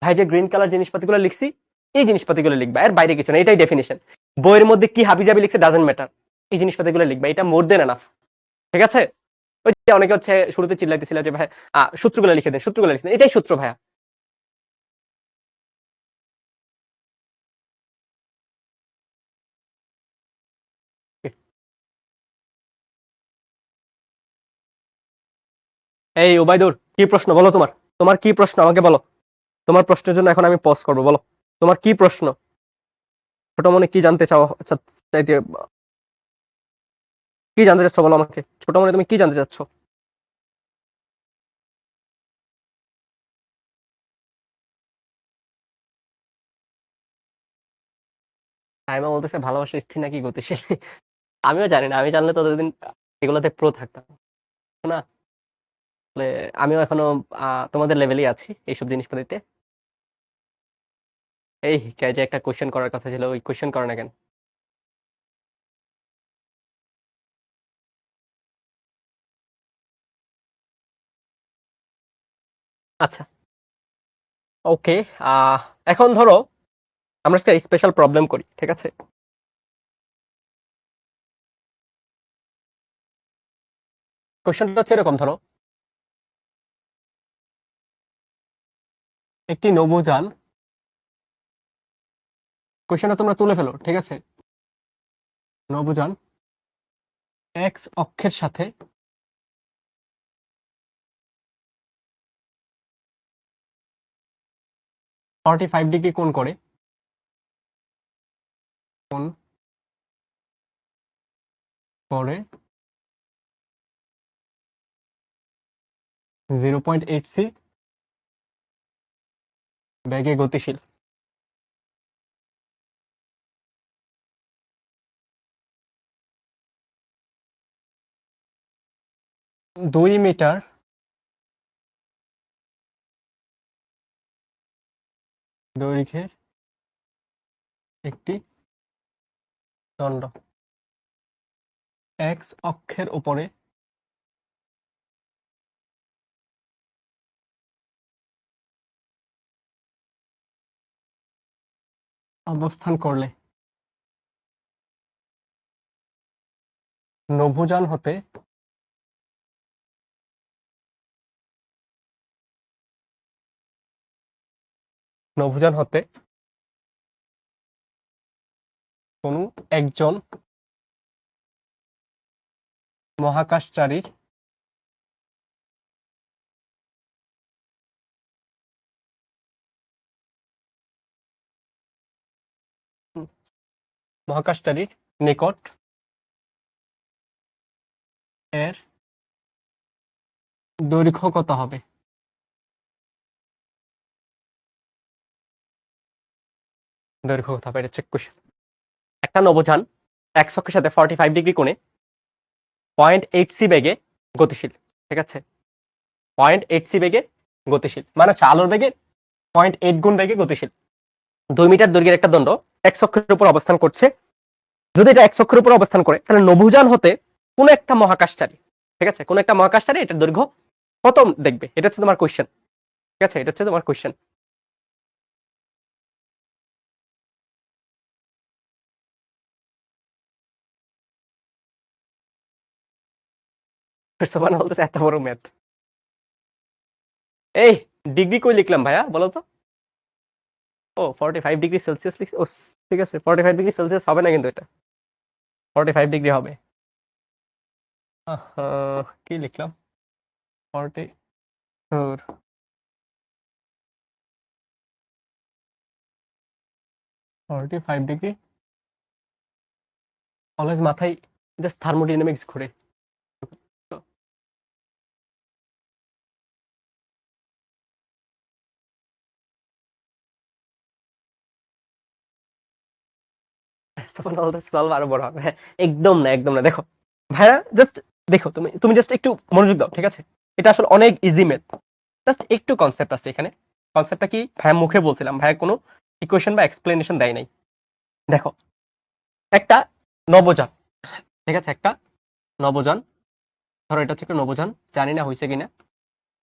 ভাই যে গ্রিন কালার জিনিসপাতিগুলো লিখছি এই জিনিসপাতিগুলো লিখবা, এর বাইরে কিছু না, এটাই ডেফিনিশন। বইয়ের মধ্যে কি হাবিজাবি লিখছে ডাজন্ট ম্যাটার, এই জিনিসপাতিগুলো লিখবা, এটা মোর দেন এনাফ, ঠিক আছে? ওই যে অনেকে হচ্ছে শুরুতে চিল্লাইতেছিল যে ভাই সূত্রগুলো লিখে দেন, সূত্রগুলো লিখে দেন, এটাই সূত্র ভাইয়া। এই ওবায়দুর, কি প্রশ্ন বলো? তোমার তোমার কি প্রশ্ন আমাকে বলো। তোমার প্রশ্নের জন্য এখন আমি পজ করবো, বলো তোমার কি প্রশ্ন। ছোট মনে কি জানতে চাও? আচ্ছা, চাইতে কি জানতে চাচ্ছ বলো আমাকে, ছোট মনে তুমি কি জানতে চাচ্ছ? সাইমা বলতেছে ভালোবাসা স্থির নাকি গতিশীল? আমিও জানি না, আমি জানলে তো ততদিন এগুলোতে প্রো থাকতাম না। আসলে আমিও এখনো তোমাদের লেভেলই আছি এইসব জিনিসপাতিতে। এই কে যে একটা কোশ্চেন করার কথা ছিল, ওই কোশ্চেন করে না কেন? আচ্ছা, ওকে। এখন ধরো আমরা একটা স্পেশাল প্রবলেম করি, ঠিক আছে? কোশ্চেনটা হচ্ছে এরকম, ধরো একটি নৌযান, কোশ্চেনটা তোমরা তুলে ফেলো, ঠিক আছে? নৌযান এক্স অক্ষের সাথে 45 ডিগ্রি কোণ করে, কোণ করে 0.8 সি বেগে গতিশীল। দুই মিটার দৈর্ঘ্যের একটি দণ্ড এক্স অক্ষের উপরে অবস্থান করলে নভোযান হতে নভোযান হতে কোনো একজন মহাকাশচারীর মহাকাশচারীর নিকট এর দৈর্ঘ্য কত হবে? দৈর্ঘ্য কত হবে, এটা চেক কোশ্চেন। একটা নভোযান এক্স অক্ষের সাথে 45 ডিগ্রি কোণে 0.8 সি বেগে গতিশীল, ঠিক আছে? 0.8 সি বেগে গতিশীল মানে হচ্ছে আলোর বেগে 0.8 গুণ বেগে গতিশীল। 2 মিটার দৈর্ঘ্যের একটা দণ্ড এক্স অক্ষের উপর অবস্থান করছে। যদি এটা এক্স অক্ষের উপর অবস্থান করে তাহলে নভোযান হতে কোন একটা মহাকাশচারী, ঠিক আছে, কোন একটা মহাকাশচারী এটার দৈর্ঘ্য কত দেখবে, এটা হচ্ছে তোমার কোশ্চেন, ঠিক আছে? এটা হচ্ছে তোমার কোশ্চেন। সোবানা বলতেছে এত বড় ম্যাথ। এই ডিগ্রি কই লিখলাম ভাইয়া বলো তো? ও 45 ডিগ্রি সেলসিয়াস লিখছি। ও ঠিক আছে, 45 ডিগ্রি সেলসিয়াস হবে না কিন্তু, এটা 45 ডিগ্রি হবে। কি লিখলাম? 44 45 ডিগ্রি। অলওয়েজ মাথায় জাস্ট থার্মোডাইনামিক্স ঘুরে। সলভ আরো বড় হবে। হ্যাঁ, একদম না, একদম না। দেখো ভাইয়া, জাস্ট দেখো, তুমি তুমি জাস্ট একটু মনোযোগ দাও, ঠিক আছে? এটা আসলে অনেক ইজি ম্যাথ। জাস্ট একটু কনসেপ্ট আছে এখানে। কনসেপ্টটা কি ভাইয়া মুখে বলছিলাম, ভাইয়া কোনো ইকুয়েশন বা এক্সপ্লেনেশন দেয় নাই। দেখো একটা নবযান, ঠিক আছে, একটা নবযান, ধরো এটা হচ্ছে একটা নবযান, জানি না হয়েছে কিনা,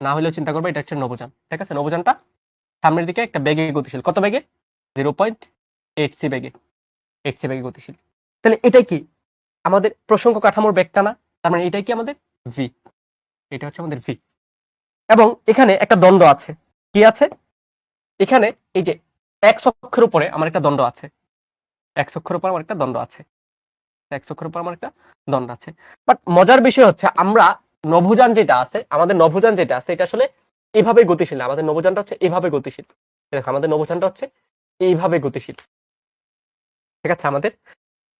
না হলেও চিন্তা করবো এটা হচ্ছে নবযান, ঠিক আছে। নবযানটা সামনের দিকে একটা বেগে গতিশীল, কত বেগে? 0.8c বেগে, 8c বেগে গতিশীল। তাহলে এটাই কি আমাদের প্রসঙ্গ কাঠামোর বেগটা না? তার মানে এটাই কি আমাদের ভি, এটা হচ্ছে আমাদের ভি। এবং এখানে একটা দণ্ড আছে, কি আছে এখানে? এই যে এক্স অক্ষের উপরে আমার একটা দণ্ড আছে, এক্স অক্ষের উপর আমার একটা দণ্ড আছে, এক্স অক্ষের উপর আমার একটা দণ্ড আছে। বাট মজার বিষয় হচ্ছে আমরা নভোযান যেটা আছে, আমাদের নভোযান যেটা আছে এটা আসলে এভাবে গতিশীল না। আমাদের নভোযানটা হচ্ছে এভাবে গতিশীল। দেখো আমাদের নভোযানটা হচ্ছে এইভাবে গতিশীল, ঠিক আছে। আমাদের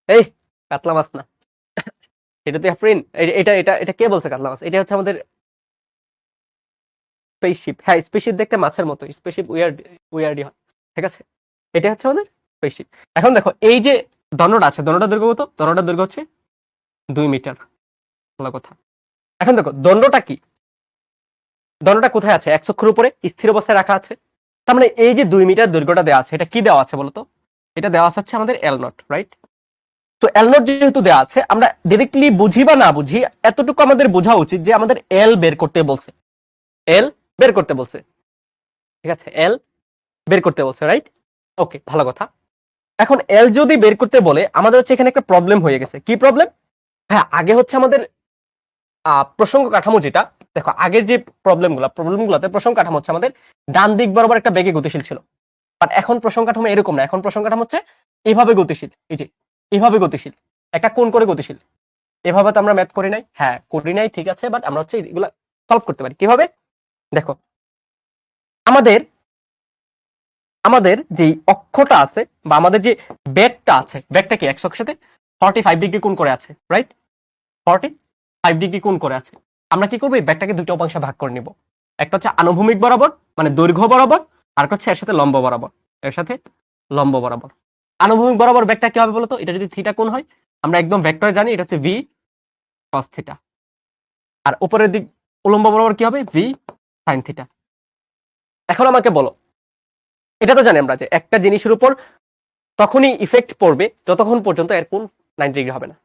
এই কাতলা মাছ না, এটা তো আফরিন, এটা এটা এটা কে বলছে কাতলা মাছ? এটা হচ্ছে আমাদের স্পেসশিপ। হ্যাঁ, স্পেসশিপ দেখতে মাছের মতো, স্পেসশিপ উইয়ার্ডই হয়, ঠিক আছে। এটা হচ্ছে আমাদের স্পেসশিপ। এখন দেখো এই যে দণ্ডটা আছে, দণ্ডটার দৈর্ঘ্য কত? দণ্ডটার দৈর্ঘ্য হচ্ছে 2 মিটার, ভালো কথা। এখন দেখো দণ্ডটা কি, দণ্ডটা কোথায় আছে? এক অক্ষের উপরে স্থির অবস্থায় রাখা আছে। তার মানে এই যে 2 মিটার দৈর্ঘ্যটা দেওয়া আছে, এটা কি দেওয়া আছে বলতো? এটা দেওয়া আছে আমাদের এল নট, রাইট? তো এল নট যেহেতু দেওয়া আছে, আমরা ডিরেক্টলি বুঝি বা না বুঝি, এতটুকু আমাদের বোঝা উচিত যে আমাদের এল বের করতে বলছে, এল বের করতে বলছে, ঠিক আছে, এল বের করতে বলছে, রাইট? ওকে, ভালো কথা। এখন এল যদি বের করতে বলে, আমাদের হচ্ছে এখানে একটা প্রবলেম হয়ে গেছে। কি প্রবলেম? হ্যাঁ, আগে হচ্ছে আমাদের প্রসঙ্গ কাঠামো যেটা, দেখো আগের যে প্রবলেমগুলোতে প্রসঙ্গ কাঠামো হচ্ছে আমাদের ডান দিক বরাবর একটা বেগে গতিশীল ছিল। বাট এখন প্রসঙ্গ কাঠামো এরকম না, এখন প্রসঙ্গ কাঠামো হচ্ছে এভাবে গতিশীল, এই যে এভাবে গতিশীল, একটা কোণ করে গতিশীল। এভাবে তো আমরা ম্যাথ করি নাই, হ্যাঁ করি নাই, ঠিক আছে, বাট আমরা হচ্ছে এগুলা সলভ করতে পারি কিভাবে? দেখো আমাদের আমাদের যে অক্ষটা আছে বা আমাদের যে বেগটা আছে, বেগটা কি এক্স অক্ষের সাথে 45 ডিগ্রি কোণ করে আছে, রাইট? 45 ডিগ্রি কোণ করে আছে। আমরা কি করবো? এই বেগটাকে দুটো অংশে ভাগ করে নিব। একটা হচ্ছে আনুভূমিক বরাবর, মানে দৈর্ঘ্য বরাবর, আর একটা হচ্ছে এর সাথে লম্ব বরাবর, এর সাথে লম্ব বরাবর। আনুভূমিক বরাবর বেগটা কি হবে বলতো? এটা যদি থিটা কোণ হয়, আমরা একদম ভেক্টরে জানি এটা হচ্ছে ভি কস থিটা। আর উপরের দিক উলম্ব বরাবর কি হবে? V sine theta. এখন আমাকে বলো, এটা তো জানি আমরা যে একটা জিনিসের উপর তখনই ইফেক্ট পড়বে যতক্ষণ পর্যন্ত এর কোণ 90 ডিগ্রি হবে না।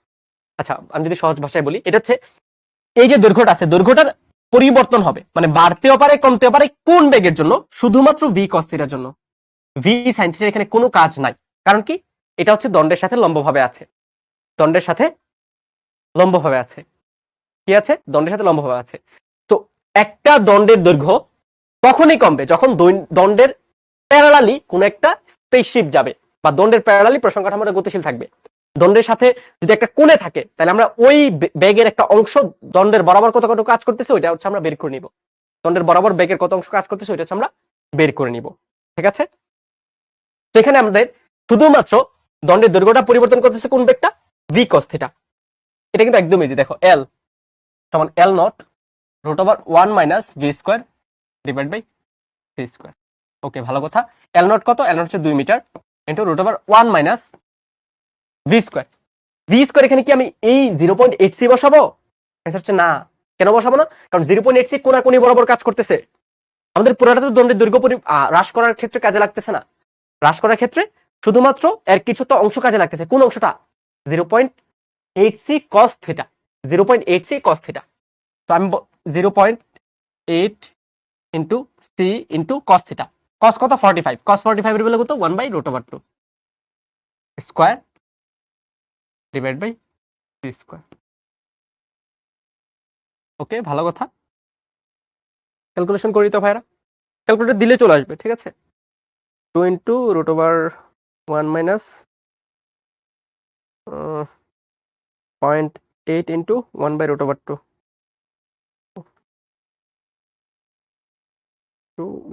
আচ্ছা, আমি যদি সহজ ভাষায় বলি, এটা হচ্ছে এই যে দৈর্ঘ্যটা আছে, দৈর্ঘ্যটার পরিবর্তন হবে, মানে বাড়তেও পারে কমতেও পারে, কোন বেগের জন্য? শুধুমাত্র ভি কস থিটার জন্য। ভি সাইন থিটার এখানে কোনো কাজ নাই। কারণ কি? এটা হচ্ছে দণ্ডের সাথে লম্বভাবে আছে, দণ্ডের সাথে লম্বভাবে আছে, কি আছে? দণ্ডের সাথে লম্বভাবে আছে। তো একটা দণ্ডের দৈর্ঘ্য তখনই কমবে যখন দণ্ডের প্যারালালি কোন একটা স্পেসশিপ যাবে, বা দণ্ডের প্যারালালি প্রসঙ্গ কাঠামোটা গতিশীল থাকবে। দণ্ডের সাথে যদি একটা কোণে থাকে, তাহলে আমরা ওই বেগের একটা অংশ দণ্ডের বরাবর কত কত কাজ করতেছে ওইটা হচ্ছে আমরা বের করে নিব। দণ্ডের বরাবর বেগের কত অংশ কাজ করতেছে ওইটা হচ্ছে আমরা বের করে নিব, ঠিক আছে। তো এখানে আমাদের শুধুমাত্র দণ্ডের দৈর্ঘ্যটা পরিবর্তন করতেছে কোন বেগটা? V cos theta. এটা কিন্তু একদম ইজি। দেখো এল সমান L naught root over 1 minus v square divide by C square. Okay, ভালো কথা। এল নট কত? এল নট হচ্ছে 2 metre into root over 1 minus v square. V square এখানে কি আমি এই 0.8c বসাবো? অ্যান্সার হচ্ছে না। কেন বসাবো না? কারণ 0.8c কোনাকুনি বরাবর কাজ করতেছে। আমাদের পুরোটা তো দণ্ডের দৈর্ঘ্য হ্রাস করার ক্ষেত্রে কাজে লাগতেছে না। হ্রাস করার ক্ষেত্রে শুধুমাত্র এর কিছুটা অংশ কাজে লাগতেছে। কোন অংশটা? 0.8c cos theta, 0.8c cos theta. তো আমি 0.8 into C into cos theta. cos কত? 45। cos 45 এর বেলা কত? 1 by root over 2 square divide by C square. Okay, ভালো কথা। ক্যালকুলেশন করি তো ভাইরা, ক্যালকুলেটর দিলে চলে আসবে, ঠিক আছে। 2 into root over 1 minus 0.8 into 1 by root over 2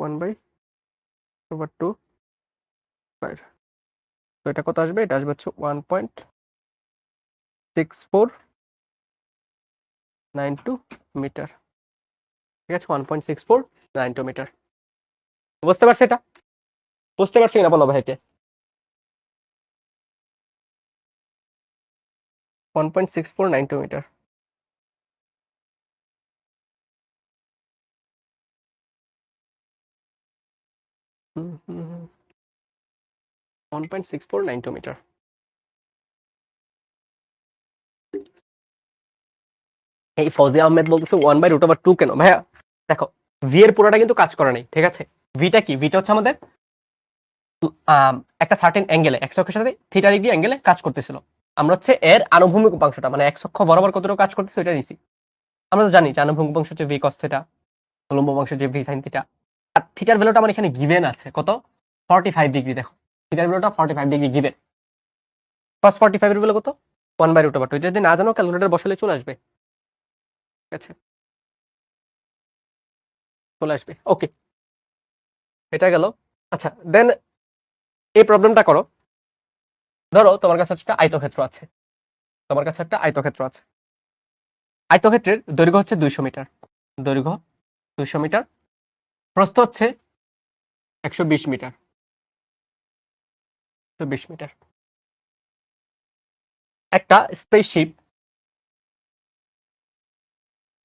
1 by over 2 square. তো এটা কত আসবে? এটা আসবে হচ্ছে 1.6492 মিটার, ঠিক আছে। 1.6492 মিটার। বুঝতে পারছি এটা? বুঝতে পারছি না বলো ভাইকে? 1.6492 মিটার। 1.6492 মিটার। এই ফৌজি আহমেদ বলতেছে 1/√2 কেন ভাইয়া? দেখো ভি এর পুরোটা কিন্তু কাজ করে নাই, ঠিক আছে? ভিটা কি? ভিটা হচ্ছে আমাদের একটা সার্টেন অ্যাঙ্গেলে, এক্স অক্ষের সাথে থিটা ডিগ্রি অ্যাঙ্গেলে কাজ করতেছিল। আমরা হচ্ছে এর আনুভূমিক উপাংশটা মানে এক্স অক্ষ বরাবর কতটুকু কাজ করতেছে ওইটা নিছি। আমরা তো জানি যে আনুভূমিক উপাংশ হচ্ছে ভি কস থিটা, উলম্ব উপাংশ হচ্ছে ভি সাইন থিটা। আর থিটার ভ্যালুটা আমার এখানে গিভেন আছে কত? 45 ডিগ্রি। দেখো থিটার ভ্যালুটা 45 ডিগ্রি গিভেন। cos 45 এর ভ্যালু কত? 1/√2। এটা যদি না জানো ক্যালকুলেটর বসালে চলে আসবে, ঠিক আছে? চলে আসবে, ওকে। এটা গেল। আচ্ছা দেন এই প্রবলেমটা করো। ধরো তোমার কাছে একটা আয়তক্ষেত্র আছে, তোমার কাছে একটা আয়তক্ষেত্র আছে। আয়তক্ষেত্রের দৈর্ঘ্য হচ্ছে 200 মিটার, দৈর্ঘ্য 200 মিটার, প্রস্থ হচ্ছে 120 মিটার, 120 মিটার। একটা স্পেসশিপ,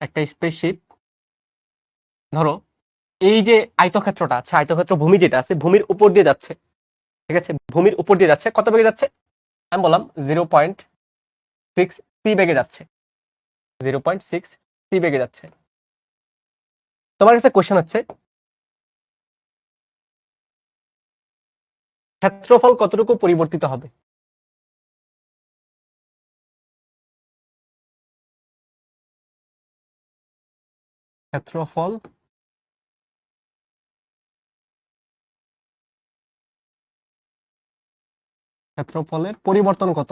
একটা স্পেসশিপ ধরো এই যে আয়তক্ষেত্রটা আছে, আয়তক্ষেত্র ভূমি যেটা আছে ভূমির উপর দিয়ে যাচ্ছে, ঠিক আছে? ভূমির উপর দিয়ে যাচ্ছে, কত বেগে যাচ্ছে? আমি বললাম 0.6 সি বেগে যাচ্ছে, 0.6 সি বেগে যাচ্ছে। তোমার কাছে কোশ্চেন হচ্ছে ক্ষেত্রফল কতটুকু পরিবর্তিত হবে? ক্ষেত্রফল ক্ষেত্রফলের পরিবর্তন কত?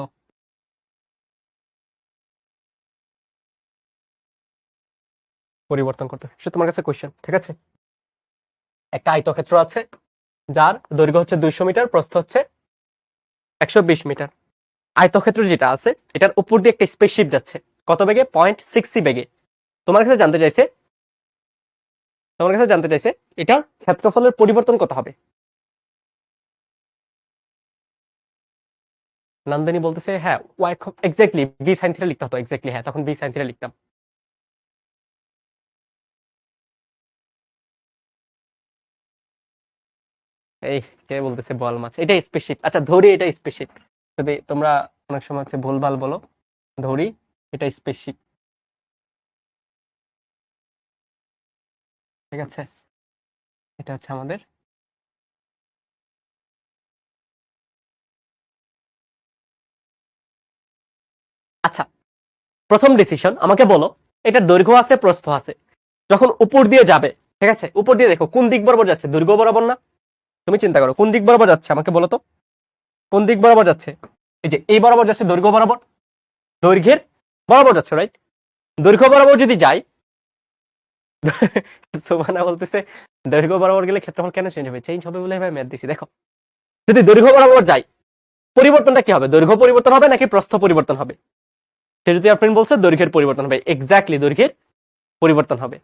পরিবর্তন করতে সে তোমার কাছে কোশ্চেন, ঠিক আছে? একটা আয়তক্ষেত্র আছে যার দৈর্ঘ্য হচ্ছে 200 মিটার, প্রস্থ হচ্ছে 120 মিটার। আয়তক্ষেত্র যেটা আছে এটার উপর দিয়ে একটা স্পেসশিপ যাচ্ছে, কত বেগে? 0.6 বেগে। তোমার কাছে জানতে চাইছে, তোমার কাছে জানতে চাইছে এটার ক্ষেত্রফলের পরিবর্তন কত হবে। নন্দিনী বলতেছে হ্যাঁ y exactly b sine theta লিখতে হতো, এক্স্যাক্টলি হ্যাঁ তখন বি সাইন থিটা লিখতাম। এই কে বলতেছে বল মাছ? এটা স্পেসশিপ। আচ্ছা ধরি এটা স্পেসশিপ, যদি তোমরা অনেক সময় হচ্ছে ভুলভাল বলো, ধরি এটা স্পেসশিপ, ঠিক আছে? এটা হচ্ছে আমাদের আচ্ছা প্রথম ডিসিশন। আমাকে বলো এটার দৈর্ঘ্য আছে প্রস্থ আছে, যখন উপর দিয়ে যাবে, ঠিক আছে? উপর দিয়ে দেখো কোন দিক বরাবর যাচ্ছে? দৈর্ঘ্য বরাবর না? তুমি চিন্তা করো কোন দিক বরাবর যাচ্ছে, আমাকে বলো তো কোন দিক বরাবর যাচ্ছে? এই যে এই বরাবর যাচ্ছে, দৈর্ঘ্য বরাবর, দৈর্ঘ্যের বরাবর যাচ্ছে, রাইট? দৈর্ঘ্য বরাবর যদি যাই সুবহানা বলতেছে দৈর্ঘ্য বরাবর গেলে ক্ষেত্রফল কেন চেঞ্জ হবে? চেঞ্জ হবে বলে ভাই ম্যাথ দিছি। দেখো যদি দৈর্ঘ্য বরাবর যাই পরিবর্তনটা কি হবে? দৈর্ঘ্য পরিবর্তন হবে নাকি প্রস্থ পরিবর্তন হবে? সে যদি আপনার বলছে দৈর্ঘ্যের পরিবর্তন হবে, এক্স্যাক্টলি দৈর্ঘ্যের পরিবর্তন হবে,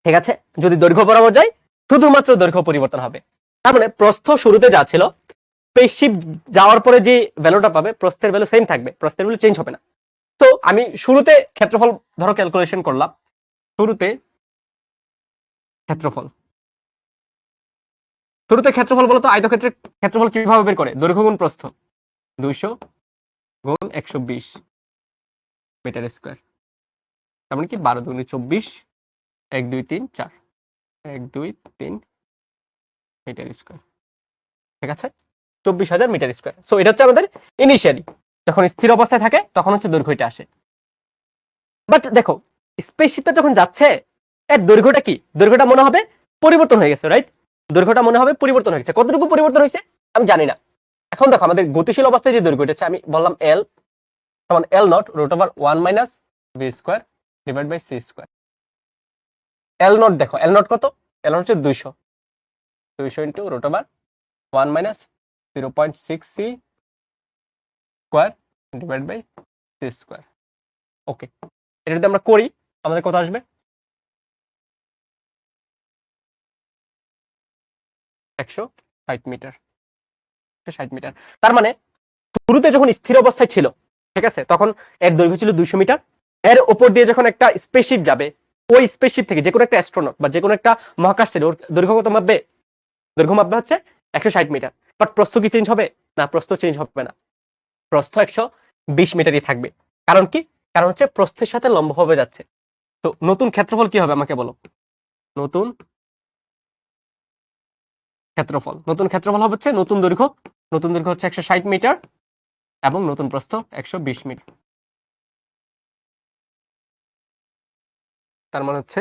ঠিক আছে? যদি দৈর্ঘ্য বরাবর যাই শুধুমাত্র দৈর্ঘ্য পরিবর্তন হবে। তার মানে প্রস্থ শুরুতে যা ছিল স্পেসশিপ যাওয়ার পরে যে ভ্যালুটা পাবে প্রস্থের ভ্যালু সেম থাকবে, প্রস্থের ভ্যালু চেঞ্জ হবে না। তো আমি শুরুতে ক্ষেত্রফল ধরো ক্যালকুলেশন করলাম, শুরুতে ক্ষেত্রফল, শুরুতে ক্ষেত্রফল বলতো আয়তক্ষেত্রের ক্ষেত্রফল কিভাবে বের করে? দৈর্ঘ্য গুণ প্রস্থ, 200 গুণ 120 মিটার স্কয়ার, তার মানে কি 12 দুগুণে 24, 1 2 3 4, 1 2 3 মিটার স্কয়ার, ঠিক আছে? 24,000 মিটার স্কয়ার। সো এটা হচ্ছে আমাদের ইনিশিয়ালি যখন স্থির অবস্থায় থাকে তখন হচ্ছে দৈর্ঘ্যটা আসে। বাট দেখো স্পেসশিপটা যখন যাচ্ছে এর দৈর্ঘ্যটা কি? দৈর্ঘ্যটা মনে হবে পরিবর্তন হয়ে গেছে, রাইট? দৈর্ঘ্যটা মনে হবে পরিবর্তন হয়ে গেছে। কতটুকু পরিবর্তন হয়েছে আমি জানি না। এখন দেখো আমাদের গতিশীল অবস্থায় যে দৈর্ঘ্যটা আছে আমি বললাম এল সমান L naught root over 1 minus v square divide by C square. L naught দেখো এল নট কত? এল নট হচ্ছে 200, 200 into root over 1 minus 0.6 C square divide by C square. Okay, এটা যদি আমরা করি আমাদের কত আসবে? 160 মিটার, 160 মিটার। তার মানে শুরুতে যখন স্থির অবস্থায় ছিল, ঠিক আছে, তখন এর দৈর্ঘ্য ছিল 200 মিটার। এর উপর দিয়ে যখন একটা স্পেসশিপ যাবে ওই স্পেসশিপ থেকে যে কোনো একটা অ্যাস্ট্রোনট বা যে কোনো একটা মহাকাশ ছিল ওর দৈর্ঘ্য কত মাপবে? দৈর্ঘ্য মাপবে হচ্ছে 160 মিটার। বাট প্রস্থ কি চেঞ্জ হবে? না, প্রস্থ চেঞ্জ হবে না, প্রস্থ 120 মিটারই থাকবে। কারণ কি? কারণ হচ্ছে প্রস্থের সাথে লম্বভাবে যাচ্ছে। তো নতুন ক্ষেত্রফল কি হবে আমাকে বলো? নতুন ক্ষেত্রফল হবে হচ্ছে নতুন দৈর্ঘ্য হচ্ছে 160 মিটার এবং নতুন প্রস্থ 120 মিটার। তার মানে হচ্ছে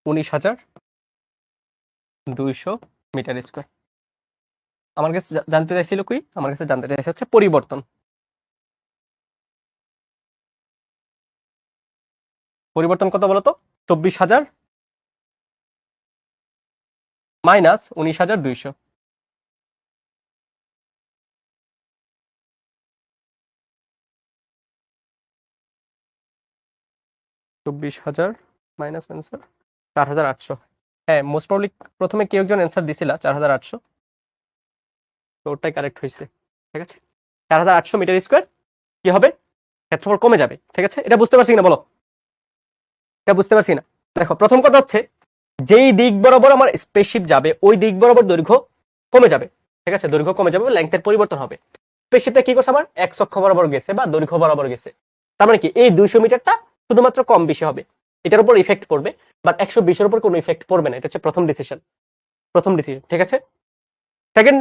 19,200 মিটার স্কোয়ার। আমার কাছে জানতে চাইছিল কি? আমার কাছে জানতে চাইছে হচ্ছে পরিবর্তন। পরিবর্তন কত বলতো? 24,000 মাইনাস 19,200। 24,000 minus answer 4,800। হ্যাঁ, মোস্ট প্রবলি প্রথমে কেউ একজন অ্যান্সার দিছিল 4,800, তো ওটাই কারেক্ট হয়েছে। ঠিক আছে, 4,800 মিটার স্কোয়ার কি হবে? ক্ষেত্রফল কমে যাবে। ঠিক আছে, এটা বুঝতে পারছি কিনা বলো? এটা বুঝতে পারছি না। দেখো, প্রথম কথা হচ্ছে যেই দিক বরাবর আমার স্পেসশিপ যাবে ওই দিক বরাবর দৈর্ঘ্য কমে যাবে। ঠিক আছে, দৈর্ঘ্য কমে যাবে, লেংথের পরিবর্তন হবে। স্পেসশিপটা কি করছে? আমার এক্স অক্ষ বরাবর গেছে বা দৈর্ঘ্য বরাবর গেছে। তার মানে কি এই 200 মিটারটা শুধুমাত্র কম বেশি হবে, এটার উপর ইফেক্ট পড়বে, বাট 120 এর উপর কোনো ইফেক্ট পড়বে না। এটা হচ্ছে প্রথম ডিসিশন। ঠিক আছে। সেকেন্ড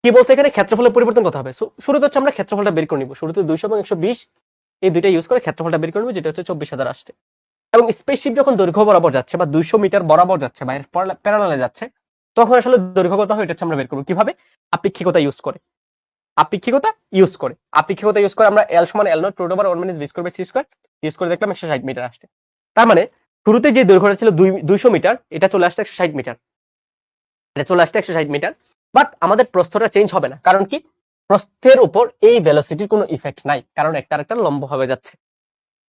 কি বলছে এখানে? ক্ষেত্রফলের পরিবর্তন কত হবে? শুরুতে হচ্ছে আমরা ক্ষেত্রফলটা বের করে নিব। শুরুতে 200 এবং 120 এই দুইটা ইউজ করে ক্ষেত্রফলটা বের করে নিব, যেটা হচ্ছে 24,000 আসছে। এবং স্পেসশিপ যখন দৈর্ঘ্য বরাবর যাচ্ছে বা 200 মিটার বরাবর যাচ্ছে বা এর প্যারালালে যাচ্ছে, তখন আসলে দৈর্ঘ্য কত হয় এটা হচ্ছে আমরা বের করব কিভাবে? আপেক্ষিকতা ইউজ করে। আমরা L সমান L naught root over 1 minus v square by c square use করে দেখলাম 160 মিটার আসছে। তার মানে শুরুতে যে দৈর্ঘ্যটা ছিল 200 মিটার, এটা চলে আসছে 160 মিটার। বাট আমাদের প্রস্থটা চেঞ্জ হবে না। কারণ কি? প্রস্থের উপর এই ভেলোসিটির কোনো ইফেক্ট নাই, কারণ একটা আরেকটা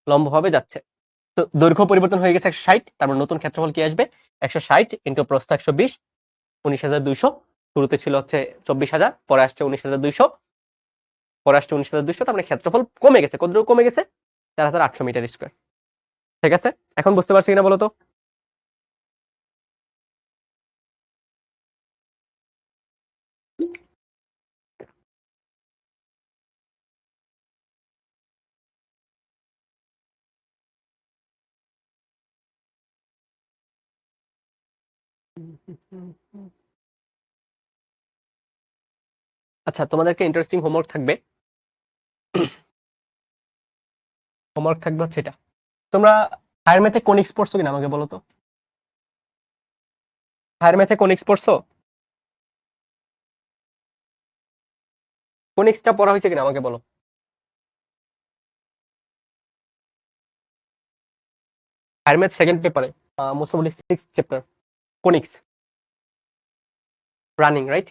লম্বভাবে যাচ্ছে। তো দৈর্ঘ্য পরিবর্তন হয়ে গেছে 160। তার মানে নতুন ক্ষেত্রফল কি আসবে? 160 ইনটু প্রস্থ 120, 19,200। শুরুতে ছিল হচ্ছে 24,000, পরে আসছে 19,200, তার মানে ক্ষেত্রফল কমে গেছে। কতটুকু কমে গেছে? 4,800 মিটার স্কোয়ার। ঠিক আছে, এখন বুঝতে পারছি কিনা বলো তো? আচ্ছা, তোমাদেরকে ইন্টারেস্টিং হোমওয়ার্ক থাকবে। হচ্ছে এটা। তোমরা হায়ার ম্যাথে কোনিক্স পড়ছো কিনা আমাকে বলো তো? হায়ার ম্যাথে কোনিক্স পড়ছো? কোনিক্সটা পড়া হয়েছে কিনা আমাকে বলো? হায়ার ম্যাথ সেকেন্ড পেপারে most probably 6th chapter conics, running, right?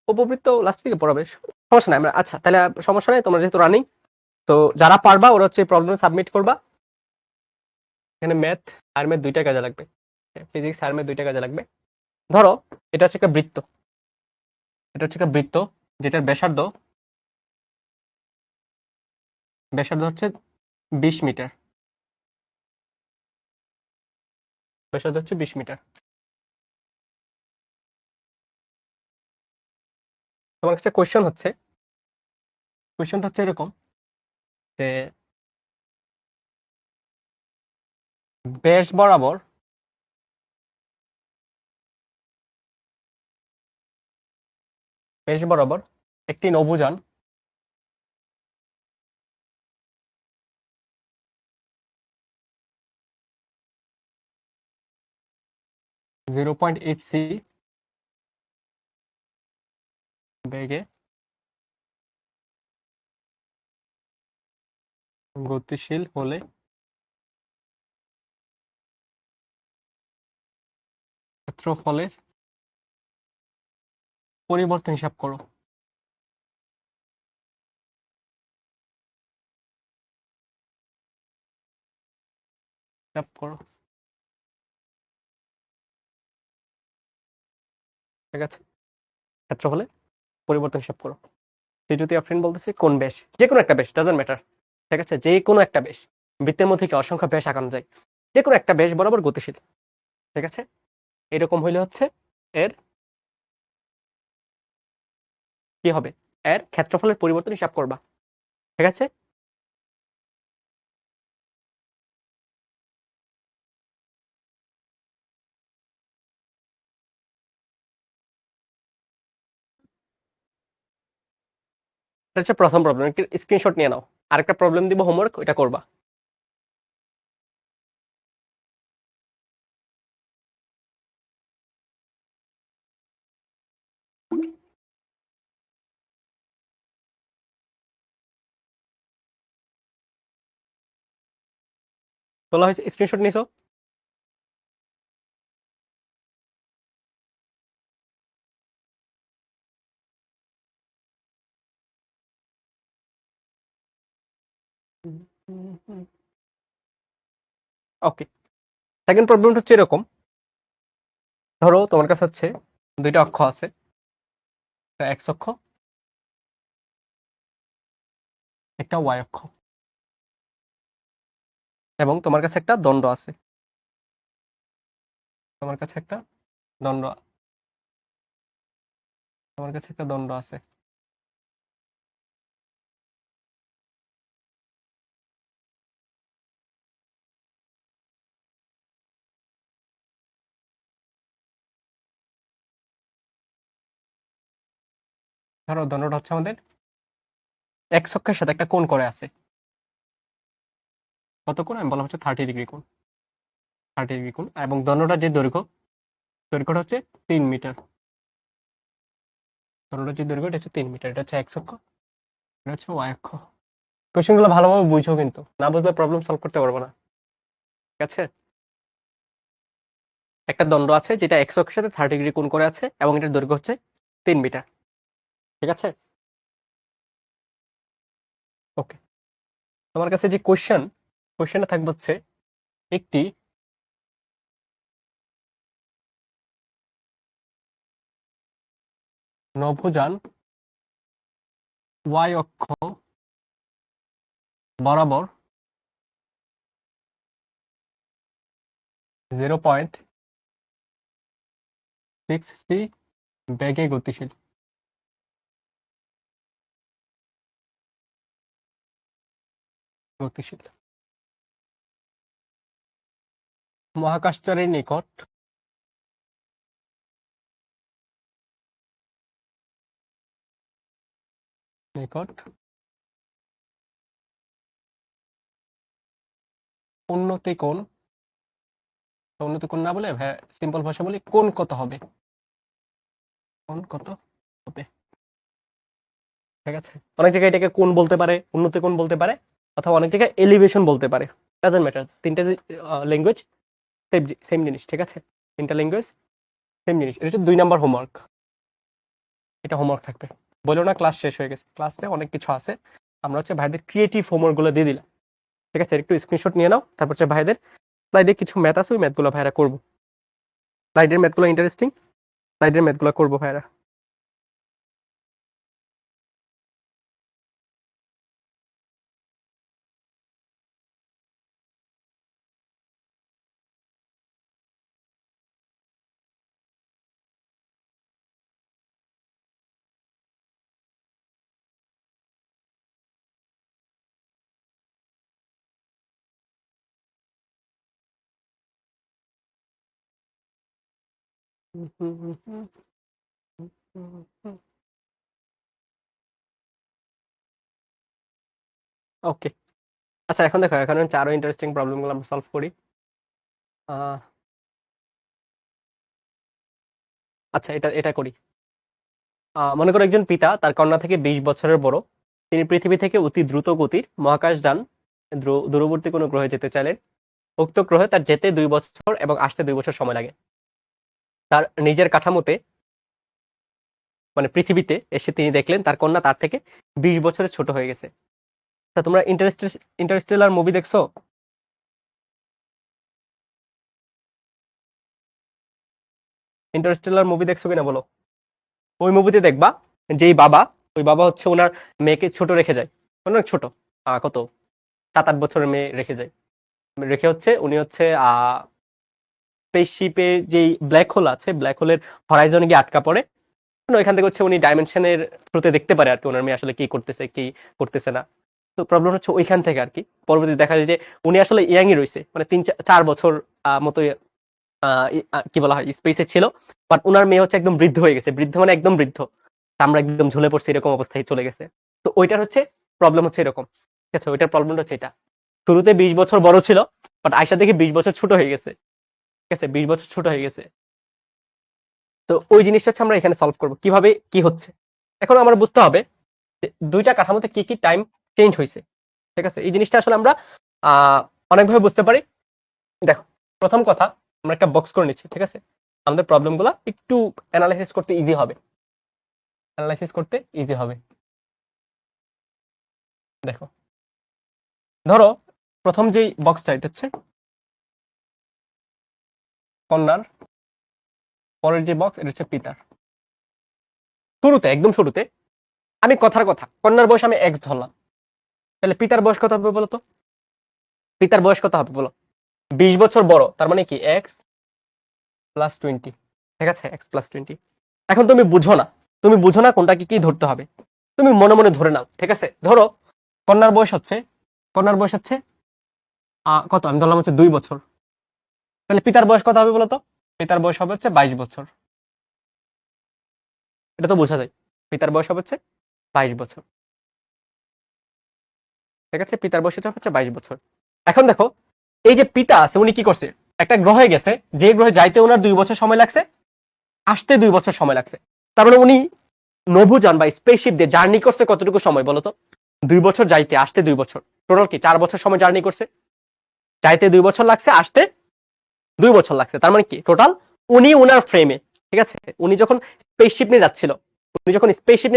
উপবৃত্ত লাস্ট থেকে পড়াবে, সমস্যা নাই। আমরা আচ্ছা তাহলে সমস্যা নাই, তোমরা যেহেতু রানিং, তো যারা পারবা ওরা হচ্ছে প্রবলেম সাবমিট করবা। এখানে ম্যাথ আর ম্যাথ দুইটা কাজে লাগবে, ফিজিক্স আর ম্যাথ দুইটা কাজে লাগবে। ধরো এটা হচ্ছে একটা বৃত্ত, যেটার ব্যাসার্ধ হচ্ছে 20 মিটার। তোমার কাছে কোয়েশ্চনটা হচ্ছে এরকম যে ব্যাস বরাবর একটি নভোযান (0.8 c) বেগে গতিশীল হলে ক্ষেত্রফলের পরিবর্তন হিসাব করো। ঠিক আছে, ক্ষেত্রফলের পরিবর্তন হিসাব করো। তৃতীয় ফ্রেন্ড বলতেছে কোন ব্যাস, যে কোনো একটা ব্যাস, ডাজন্ট ম্যাটার। ঠিক আছে, যে কোনো একটা ব্যাস। বৃত্তের মধ্যে কি অসংখ্য ব্যাস আঁকানো যায়? যে কোনো একটা ব্যাস বরাবর গতিশীল, ঠিক আছে? এরকম হইলে হচ্ছে এর কি হবে, এর ক্ষেত্রফলের পরিবর্তন হিসাব করবা, ঠিক আছে? এটা হচ্ছে প্রথম প্রবলেম, একটি স্ক্রিনশট নিয়ে নাও। আরেকটা প্রবলেম দিব হোমওয়ার্ক, ওইটা করবা। তোলা হয়েছে, স্ক্রিনশট নিছো? ওকে, সেকেন্ড প্রবলেমটা হচ্ছে এরকম, ধরো তোমার কাছে হচ্ছে দুইটা অক্ষ আছে, একটা এক্স অক্ষ, একটা ওয়াই অক্ষ, এবং তোমার কাছে একটা দণ্ড আছে, তোমার কাছে একটা দণ্ড, তোমার কাছে একটা দণ্ড আছে। ধরো দণ্ডটা হচ্ছে আমাদের এক্স অক্ষের সাথে একটা কোণ করে আছে, কত কোণ আমি বললাম হচ্ছে 30 ডিগ্রি কোণ, 30 ডিগ্রি কোণ, এবং দণ্ডটার যে দৈর্ঘ্য, দৈর্ঘ্যটা হচ্ছে 3 মিটার, দণ্ডটার যে দৈর্ঘ্য এটা হচ্ছে 3 মিটার, এটা হচ্ছে এক্স অক্ষ, এটা হচ্ছে ওয়াই অক্ষ। কোয়েশ্চেনগুলো ভালোভাবে বুঝো, কিন্তু না বুঝলে প্রবলেম সলভ করতে পারবো না, ঠিক আছে? একটা দণ্ড আছে যেটা এক্স অক্ষের সাথে 30 ডিগ্রি কোণ করে আছে, এবং এটার দৈর্ঘ্য হচ্ছে 3 মিটার, ঠিক আছে? ওকে, তোমার কাছে যে কোয়েশ্চেনটা থাকবে হচ্ছে একটি নভোযান ওয়াই অক্ষ বরাবর 0.6 বেগে গতিশীল, গতিশীল মহাকাশচারীর নিকট নিকট উন্নতি কোণ, উন্নতি কোণ না বলে সিম্পল ভাষা বলি, কোণ কত হবে, কোণ কত হবে, ঠিক আছে? অনেক জায়গায় এটাকে কোণ বলতে পারে, উন্নতি কোণ বলতে পারে, অথবা অনেক জায়গায় এলিভেশন বলতে পারে, ডাজন্ট ম্যাটার। তিনটা ল্যাঙ্গুয়েজ সেম জিনিস, ঠিক আছে? তিনটা ল্যাঙ্গুয়েজ সেম জিনিস। এটা হচ্ছে 2 নম্বর হোমওয়ার্ক, এটা হোমওয়ার্ক থাকবে। বলো না ক্লাস শেষ হয়ে গেছে, ক্লাসে অনেক কিছু আছে, আমরা হচ্ছে ভাইদের ক্রিয়েটিভ হোমওয়ার্ক গুলো দিয়ে দিলাম, ঠিক আছে? একটু স্ক্রিনশট নিয়ে নাও, তারপর হচ্ছে ভাইদের স্লাইডে কিছু ম্যাথ আছে, ওই ম্যাথগুলো ভাইরা করবো, স্লাইডের ম্যাথগুলো ইন্টারেস্টিং, স্লাইডের ম্যাথগুলো করবো ভাইরা। ওকে, আচ্ছা এখন দেখো, এখন হচ্ছে আরো ইন্টারেস্টিং প্রবলেমগুলো আমরা সলভ করি। আচ্ছা, এটা এটা করি। মনে করো একজন পিতা তার কন্যা থেকে 20 বছরের বড়, তিনি পৃথিবী থেকে অতি দ্রুত গতির মহাকাশযান দূরবর্তী কোনো গ্রহে যেতে চাইলেন। উক্ত গ্রহে তার যেতে 2 বছর এবং আসতে 2 বছর সময় লাগে। তার নিজের কাঠামোতে, মানে পৃথিবীতে এসে তিনি দেখলেন তার কন্যা তার থেকে 20 বছরের ছোট হয়ে গেছে। তা তোমরা ইন্টারস্টেলার মুভি দেখছো? ইন্টারস্টেলার মুভি দেখছো কিনা বলো? ওই মুভিতে দেখবা যেই বাবা, ওই বাবা হচ্ছে ওনার মেয়েকে ছোট রেখে যায়, অনেক ছোট, কত 7-8 বছরের মেয়ে রেখে যায়। রেখে হচ্ছে উনি হচ্ছে স্পেসশিপের যেই ব্ল্যাক হোল আছে, ব্ল্যাক হোলের হরাইজনে গিয়ে আটকা পড়ে। এখান থেকে হচ্ছে উনি ডাইমেনশনের থ্রুতে দেখতে পারে আর কি ওনার মেয়ে আসলে কি করতেছে কি করতেছে না। তো প্রবলেম হচ্ছে ওইখান থেকে আর কি। পরবর্তীতে দেখা যায় যে উনি আসলে ইয়াংই রয়েছে, মানে 3-4 বছর মতো কি বলা হয় স্পেসে ছিল, বাট উনার মেয়ে হচ্ছে একদম বৃদ্ধ হয়ে গেছে। বৃদ্ধ মানে একদম বৃদ্ধ, আমরা একদম ঝুলে পড়ছি এরকম অবস্থায় চলে গেছে। তো ওইটার হচ্ছে প্রবলেম হচ্ছে এরকম, ঠিক আছে? ওইটার প্রবলেমটা হচ্ছে এটা, শুরুতে 20 বছর বড় ছিল, বাট আয়শা দেখি 20 বছর ছোট হয়ে গেছে, ঠিক আছে? 20 বছর ছোট হয়ে গেছে। তো ওই জিনিসটা হচ্ছে আমরা এখানে সলভ করব কিভাবে কি হচ্ছে। এখন আমরা বুঝতে হবে যে দুইটা কাঠামোতে কি কি টাইম চেঞ্জ হয়েছে, ঠিক আছে? এই জিনিসটা আসলে আমরা অনেকভাবে বুঝতে পারি। দেখো, প্রথম কথা, আমরা একটা বক্স করে নিচ্ছি, ঠিক আছে? আমাদের প্রবলেমগুলো একটু অ্যানালাইসিস করতে ইজি হবে, অ্যানালাইসিস করতে ইজি হবে। দেখো, ধরো প্রথম যেই বক্সটা, এটা হচ্ছে কন্যার, পরের যে বক্স এটা হচ্ছে পিতার। শুরুতে, একদম শুরুতে আমি কথার কথা কন্যার বয়স আমি এক্স ধরলাম, তাহলে পিতার বয়স কত হবে বলো তো? পিতার বয়স কত হবে বলো? 20 বছর বড়, তার মানে কি এক্স প্লাস 20, ঠিক আছে? X plus 20। এখন তুমি বুঝো না, তুমি বুঝো না কোনটাকে কি ধরতে হবে, তুমি মনে মনে ধরে নাও, ঠিক আছে? ধরো কন্যার বয়স হচ্ছে, কন্যার বয়স হচ্ছে কত, আমি ধরলাম হচ্ছে 2 বছর, তাহলে পিতার বয়স কত হবে বলো তো? পিতার বয়স হবে হচ্ছে 22 বছর। এটা তো বোঝা যায়, পিতার বয়স হবে হচ্ছে 22 বছর, ঠিক আছে? পিতার বয়স হচ্ছে 22 বছর। এখন দেখো, এই যে পিতা আছে উনি কি করছে, একটা গ্রহে গেছে, যে গ্রহে যাইতে ওনার 2 বছর সময় লাগছে, আসতে 2 বছর সময় লাগছে। তার মানে উনি নভোযান বা স্পেসশিপ দিয়ে জার্নি করছে কতটুকু সময় বলতো? 2 বছর যাইতে, আসতে 2 বছর, টোটাল কি 4 বছর সময় জার্নি করছে। যাইতে 2 বছর লাগছে, আসতে 2 বছর লাগছে, তার মানে কি টোটাল উনি উনার ফ্রেমে, ঠিক আছে? উনি যখন স্পেসশিপ নিয়ে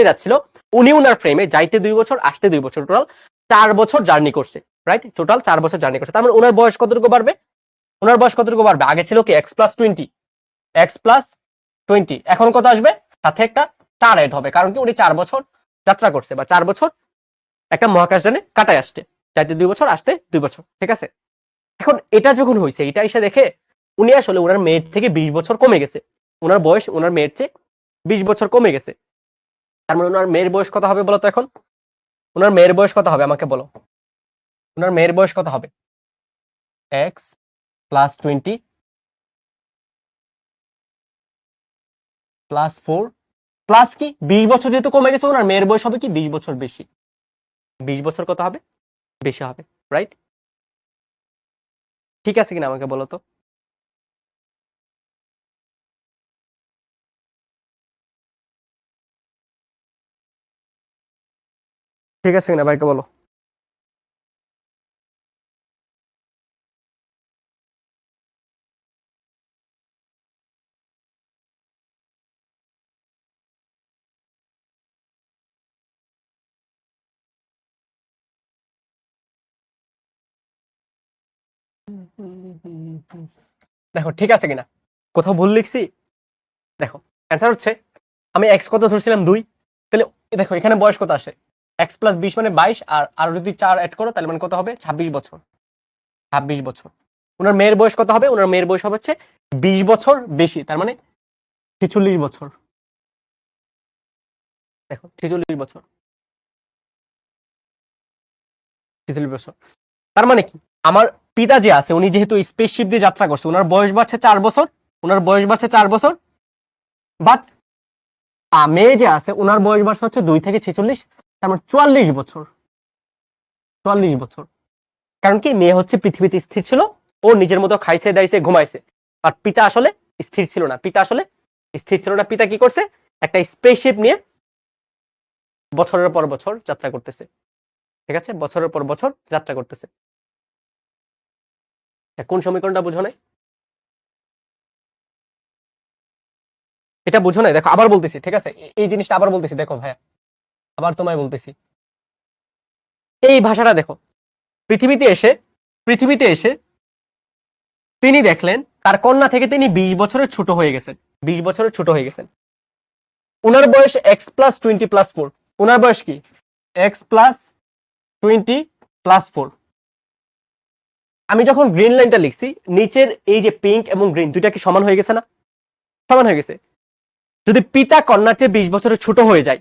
যাচ্ছিল, উনি উনার ফ্রেমে যাইতে 2 বছর, আসতে 2 বছর, টোটাল 4 বছর জার্নি করছে, রাইট? টোটাল 4 বছর জার্নি করছে। তার মানে ওনার বয়স কতটুকু বাড়বে? ওনার বয়স কতটুকু বাড়বে? আগে ছিল কি এক্স প্লাস 20, এক্স প্লাস 20, এখন কত আসবে? সাথে একটা 4 এড হবে, কারণ কি উনি 4 বছর যাত্রা করছে, বা 4 বছর একটা মহাকাশযানে কাটায় আসছে, যাইতে 2 বছর, আসতে 2 বছর, ঠিক আছে? এখন এটা যখন হয়েছে, এটা এসে দেখে উনি আসলে ওনার মেয়ের থেকে 20 বছর কমে গেছে, ওনার বয়স ওনার মেয়ের চেয়ে 20 বছর কমে গেছে। তার মানে ওনার মেয়ের বয়স কত হবে বলো তো? এখন ওনার মেয়ের বয়স কত হবে আমাকে বলো? ওনার মেয়ের বয়স কত হবে? এক্স প্লাস 20 প্লাস 4 প্লাস কি 20 বছর যেহেতু কমে গেছে, ওনার মেয়ের বয়স হবে কি 20 বছর বেশি। 20 বছর কত হবে? বেশি হবে, রাইট? ঠিক আছে কিনা আমাকে বলো তো? ঠিক আছে কিনা ভাইকে বলো? দেখো ঠিক আছে কিনা, কোথাও ভুল লিখছি? দেখো, অ্যান্সার হচ্ছে আমি এক্স কত ধরছিলাম 2, তাহলে দেখো এখানে বয়স কত আসে, এক্স প্লাস 20 মানে 22, আর যদি 4 অ্যাড করো তাহলে মানে কত হবে? 26 বছর। 26 বছর। ওনার মেয়ের বয়স কত হবে? ওনার মেয়ের বয়স হবে হচ্ছে 20 বছর বেশি, তার মানে 46 বছর। দেখো 46 বছর, 46 বছর। তার মানে কি আমার পিতা যে আছে উনি যেহেতু স্পেসশিপ দিয়ে যাত্রা করছে, ওনার বয়স বাড়ছে 4 বছর, ওনার বয়স বাড়ছে 4 বছর, বাট মেয়ে যে আছে ওনার বয়স বাড়ছে হচ্ছে 2 থেকে 46, তার মানে 44 বছর। 44 বছর। কারণ কি মেয়ে হচ্ছে পৃথিবীতে স্থির ছিল, ও নিজের মতো খাইছে দাইছে ঘুমাইছে, আর পিতা আসলে স্থির ছিল না, পিতা আসলে স্থির ছিল না। পিতা কি করছে? একটা স্পেসশিপ নিয়ে বছরের পর বছর যাত্রা করতেছে, ঠিক আছে? বছরের পর বছর যাত্রা করতেছে। কোন সমীকরণটা বুঝো নাই? এটা বুঝো নাই? দেখো আবার বলতেছি, ঠিক আছে? এই জিনিসটা আবার বলতেছি, দেখো ভাইয়া, আবার তোমায় বলতেছি, এই ভাষাটা দেখো। পৃথিবীতে এসে, পৃথিবীতে এসে তিনি দেখলেন তার কন্যা থেকে তিনি 20 বছরের ছোট হয়ে গেছেন, 20 বছরের ছোট হয়ে গেছেন। ওনার বয়স এক্স প্লাস 20 প্লাস 4, ওনার বয়স কি এক্স প্লাস 20 প্লাস 4, আমি যখন গ্রিন লাইনটা লিখছি, নিচের এই যে পিঙ্ক এবং গ্রিন দুইটা কি সমান হয়ে গেছে না? সমান হয়ে গেছে। যদি পিতা কন্যার চেয়ে 20 বছরের ছোট হয়ে যায়,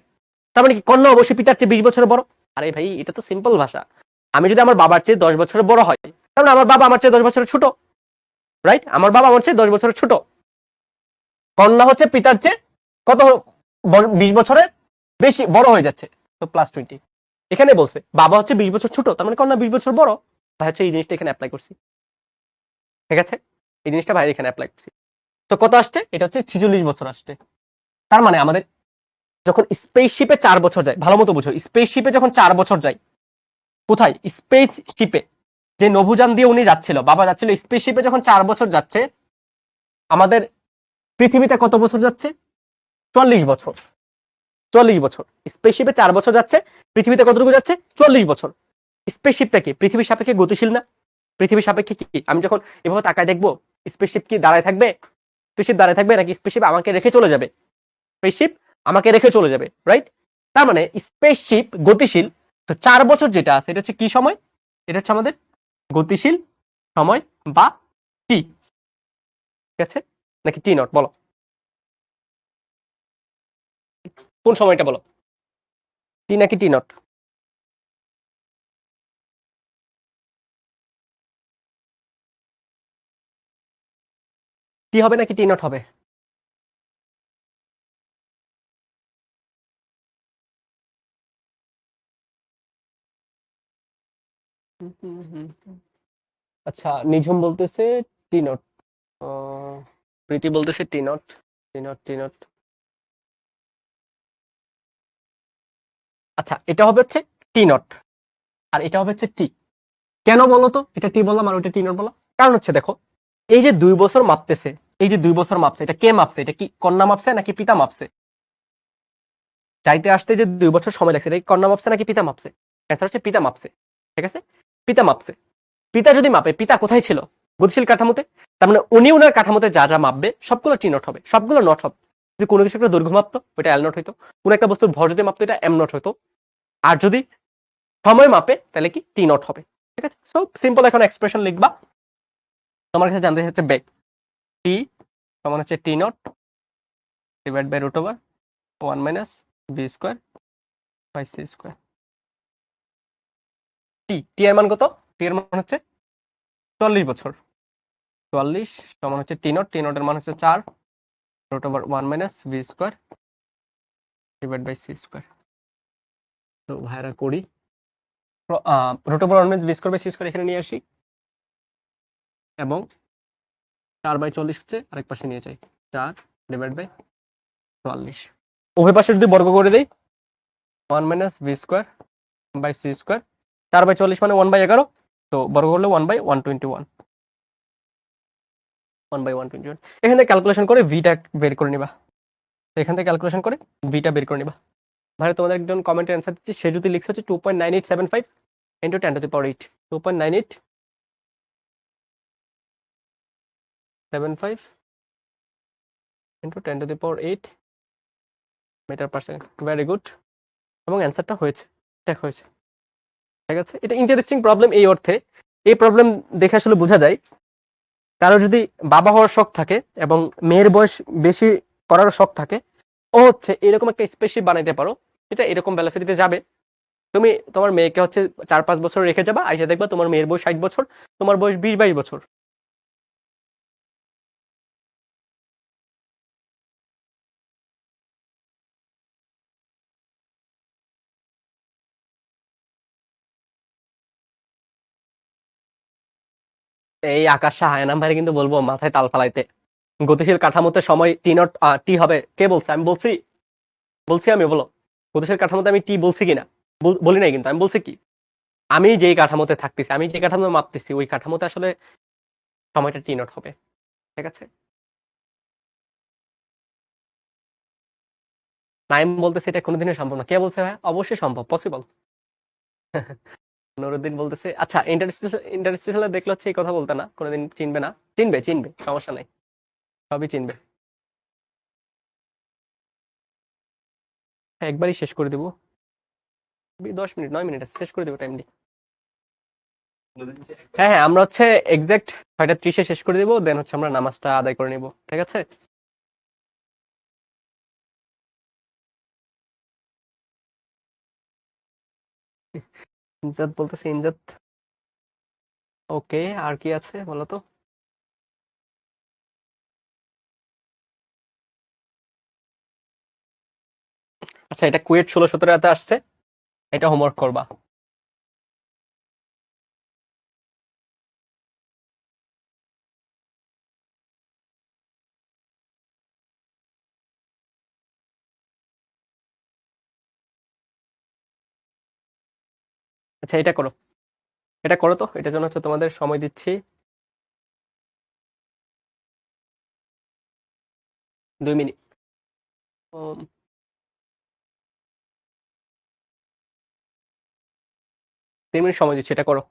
তার মানে কি কন্যা অবশ্যই পিতার চেয়ে 20 বছরের বড়? আরে ভাই, এটা তো সিম্পল ভাষা। আমি যদি আমার বাবার চেয়ে 10 বছরের বড় হয়, তাহলে আমার বাবা আমার চেয়ে 10 বছরের ছোট, রাইট? আমার বাবা আমার চেয়ে 10 বছরের ছোট। কন্যা হচ্ছে পিতার চেয়ে কত 20 বছরের বেশি বড় হয়ে যাচ্ছে, তো +20। এখানে বলছে বাবা হচ্ছে 20 বছর ছোট, তার মানে কন্যা 20 বছর বড়। ভাই হচ্ছে এই জিনিসটা এখানে অ্যাপ্লাই করছি, ঠিক আছে? এই জিনিসটা ভাই এখানে অ্যাপ্লাই করছি। তো কত আসছে? এটা হচ্ছে 46 বছর আসছে। তার মানে আমাদের যখন স্পেসশিপে 4 বছর যায়, ভালো মতো বুঝো, স্পেসশিপে যখন 4 বছর যায়, কোথায়? স্পেসশিপে। যে নভোযান দিয়ে উনি যাচ্ছিল, বাবা যাচ্ছিল, স্পেসশিপে যখন 4 বছর যাচ্ছে, আমাদের পৃথিবীতে কত বছর যাচ্ছে? 44 বছর। 44 বছর। স্পেসশিপে 4 বছর যাচ্ছে, পৃথিবীতে কতটুকু যাচ্ছে? 44 বছর। স্পেসশিপটা কি পৃথিবীর সাপেক্ষে গতিশীল না? পৃথিবীর সাপেক্ষে কি আমি যখন এভাবে তাকায় দেখবো, স্পেসশিপ কি দাঁড়ায় থাকবে? স্পেসশিপ দাঁড়ায় থাকবে নাকি স্পেসশিপ আমাকে রেখে চলে যাবে? স্পেসশিপ আমাকে রেখে চলে যাবে, রাইট? তার মানে স্পেসশিপ গতিশীল। তো 4 বছর যেটা আছে, এটা হচ্ছে কি সময়? এটা হচ্ছে আমাদের গতিশীল সময় বা টি, ঠিক আছে? নাকি টি নট? বলো কোন সময়টা, বলো টি নাকি টি নট? টি হবে নাকি টি নট হবে? আচ্ছা, নিঝুম বলতেছে টি নট, প্রীতি বলতেছে T naught, T naught, T naught. আচ্ছা, এটা হবে হচ্ছে টি নট, আর এটা হবে হচ্ছে টি। কেন বলো তো এটা টি বললাম আর ওইটা টি নট বললাম? কারণ হচ্ছে দেখো, এই যে 2 বছর মাপতেছে, এই যে 2 বছর মাপছে, এটা কে মাপছে? এটা কি কন্যা মাপছে নাকি পিতা মাপছে? চাইতে আসতে যে 2 বছর সময় লাগছে, এটা কি কন্যা মাপছে নাকি পিতা মাপছে? অ্যান্সার হচ্ছে পিতা মাপছে, ঠিক আছে? পিতা মাপছে। পিতা যদি মাপে, পিতা কোথায় ছিল? গতিশীল কাঠামোতে। তার মানে উনি উনার কাঠামোতে যা যা মাপবে সবগুলো টি নট হবে, সবগুলো নট হবে। যদি কোনো কিছু একটা দৈর্ঘ্য মাপতো, ওইটা এল নট হইতো। কোনো একটা বস্তুর ভর যদি মাপতো, এটা এম নট হইতো। আর যদি সময় মাপে, তাহলে কি টি নট হবে, ঠিক আছে? সো সিম্পল এখন এক্সপ্রেশন লিখবা। তোমার কাছে জানতে হচ্ছে বেগ, টি সমান হচ্ছে T naught divide by root over 1 minus B square by C square. T T এর মান কত? টি এর মান হচ্ছে 44 বছর। 44 সমান হচ্ছে টি নট, টি নট এর মান হচ্ছে 4 root over 1 minus B square divide by C square. তো ভাইরা করি, root over 1 minus B square by C square এখানে নিয়ে আসি, এবং 4/40 হচ্ছে আরেক পাশে নিয়ে যাই, 4 ডিভাইড বাই 44। উভয় পাশে যদি বর্গ করে দেই, 1 minus B square by C square, 4/40 মানে 1/11, তো বর্গ করলে 1/121, 1/121। এখান থেকে ক্যালকুলেশন করে ভিটা বের করে নিবা, এখান থেকে ক্যালকুলেশন করে ভিটা বের করে নিবা। ভাই তোমাদের একজন কমেন্টে অ্যান্সার দিচ্ছি, সে যদি লিখছে হচ্ছে 2.9875 into 10 to the power 8, 2.9875 into 10 to the power 8 metre per second. Very good, এবং অ্যান্সারটা হয়েছে, ঠিক হয়েছে, ঠিক আছে? এটা ইন্টারেস্টিং প্রবলেম এই অর্থে, এই প্রবলেম দেখে আসলে বোঝা যায় কারো যদি বাবা হওয়ার শখ থাকে এবং মেয়ের বয়স বেশি করার শখ থাকে, ও হচ্ছে এরকম একটা স্পেসশিপ বানাইতে পারো, এটা এরকম ভেলোসিটিতে যাবে। তুমি তোমার মেয়েকে হচ্ছে 4-5 বছর রেখে যাবা, আইসা দেখবা তোমার মেয়ের বয়স 60 বছর, তোমার বয়স 20-22 বছর। এই আকাশ সাহায়নাম ভাই কিন্তু বলবো মাথায় তাল ফালাইতে, গতিশীল কাঠামোতে সময় টি নট টি হবে, কে বলছে? আমি বলছি? বলছি আমি, বলো গতিশীল কাঠামোতে আমি টি বলছি কিনা? বলি নাই, কিন্তু আমি বলছি কি, আমি যেই কাঠামোতে থাকতেছি, আমি যে কাঠামোতে মাপতেছি, ওই কাঠামোতে আসলে সময়টা টি নট হবে, ঠিক আছে? নাইম বলতেছে এটা কোনোদিনই সম্ভব না। কে বলছে ভাই? অবশ্যই সম্ভব, পসিবল। নুরুদ্দিন বলতেছে আচ্ছা, ইন্টারস্টেলার দেখলে হচ্ছে এই কথা বলতে না, কোনোদিন চিনবে না। চিনবে, চিনবে, সমস্যা নাই, সবই চিনবে। হ্যাঁ, একবারই শেষ করে দিব, 10 মিনিট 9 মিনিট আছে, শেষ করে দেবো টাইমলি। হ্যাঁ হ্যাঁ, আমরা হচ্ছে এক্সাক্ট 6:30 শেষ করে দিব, দেন হচ্ছে আমরা নামাজটা আদায় করে নিব, ঠিক আছে? ইনজাত বলতেছে, ইনজাত। ওকে, আর কি আছে বলো তো? আচ্ছা, এটা কুয়েট 16-17 আসছে, এটা হোমওয়ার্ক করবা। আচ্ছা, এটা করো, এটা করো তো, এটার জন্য হচ্ছে তোমাদের সময় দিচ্ছি 2 মিনিট। 3 মিনিট সময় দিচ্ছি, এটা করো।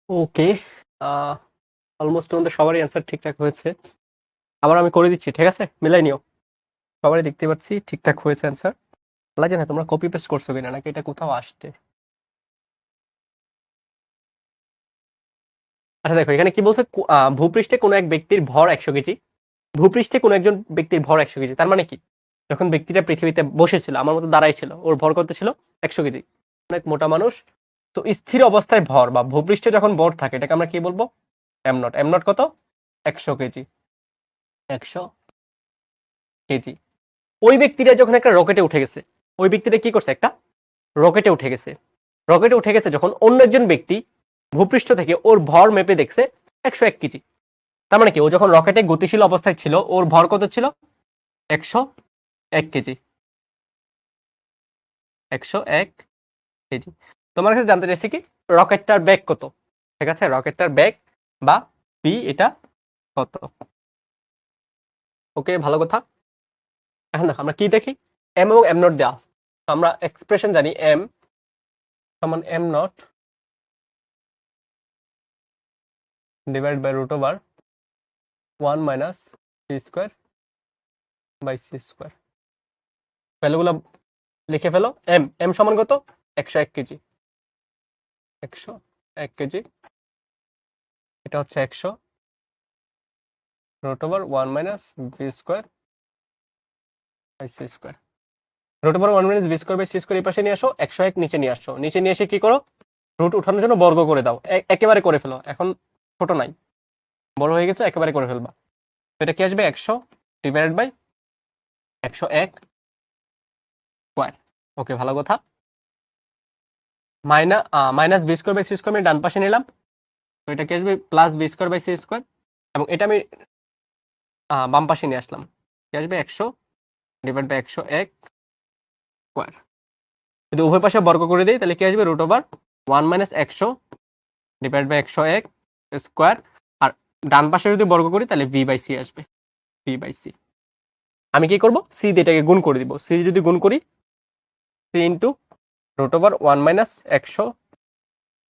ওকে, অলমোস্ট তোমাদের সবারই অ্যান্সার ঠিকঠাক হয়েছে। আবার আমি করে দিচ্ছি, ঠিক আছে? মিলাই নিও। সবারই দেখতে পাচ্ছি ঠিকঠাক হয়েছে অ্যান্সার। আল্লাহ জানে তোমরা কপি পেস্ট করছো কিনা, নাকি এটা কোথাও আসছে। আচ্ছা দেখো, এখানে কি বলছে, ভূপৃষ্ঠে কোনো এক ব্যক্তির ভর 100 কেজি। ভূপৃষ্ঠে কোনো একজন ব্যক্তির ভর 100 কেজি, তার মানে কি? যখন ব্যক্তিটা পৃথিবীতে বসেছিল, আমার মতো দাঁড়াই ছিল, ওর ভর কত ছিল? 100 কেজি। অনেক মোটা মানুষ। তো স্থির অবস্থায় ভর বা ভূপৃষ্ঠে যখন ভর থাকে, এটাকে আমরা কি বলবো? Am not. এম নট কত? 100 কেজি। 100 কেজি। ওই ব্যক্তিটা যখন একটা রকেটে উঠে গেছে, ওই ব্যক্তিটা কি করছে? একটা রকেটে উঠে গেছে। রকেটে উঠে গেছে যখন, অন্য একজন ব্যক্তি ভূপৃষ্ঠ থেকে ওর ভর মেপে দেখছে 101 কেজি। তার মানে কি, ও যখন রকেটে গতিশীল অবস্থায় ছিল, ওর ভর কত ছিল? 101 কেজি। 101 কেজি। তোমার কাছে জানতে চাইছি কি, রকেটটার ব্যাগ কত? ঠিক আছে, রকেটটার ব্যাগ বা পি, এটা কত? ওকে, ভালো কথা। এখন দেখো আমরা কি দেখি, এম এবং এম নট দেওয়া আছে। আমরা এক্সপ্রেশন জানি, এম সমান M naught divide by root over 1 minus C square by C square. ভ্যালুগুলো লিখে ফেলো। এম এম সমান কত? 101 কেজি। 101 কেজি, এটা হচ্ছে 100 root over 1 minus v square by C square. Root over 1 minus v square by C square এই পাশে নিয়ে আসো, 101 নিচে নিয়ে আসো। নিচে নিয়ে এসে কি করো? রুট উঠানোর জন্য বর্গ করে দাও। একেবারে করে ফেলো, এখন ছোট নাই, বড় হয়ে গেছে, একেবারে করে ফেলবা। তো এটা কি আসবে? 100 ডিভাইডেড বাই 101 স্কোয়ার। ওকে, ভালো কথা। Minus B square by C square আমি ডান পাশে নিলাম, তো এটা কি আসবে? Plus v square by C square, এবং এটা আমি বাম পাশে নিয়ে আসলাম, কি আসবে? 100 ডিভাইড বাই 101 স্কোয়ার। যদি উভয় পাশে বর্গ করে দিই তাহলে কি আসবে? Root over 1 minus 100 divide by 101 square. আর ডান পাশে যদি বর্গ করি তাহলে ভি বাই সি আসবে, ভি বাই সি। আমি কি করব? সি দিয়ে এটাকে গুণ করে দিব। সি যদি গুণ করি, c into root over 1 minus 100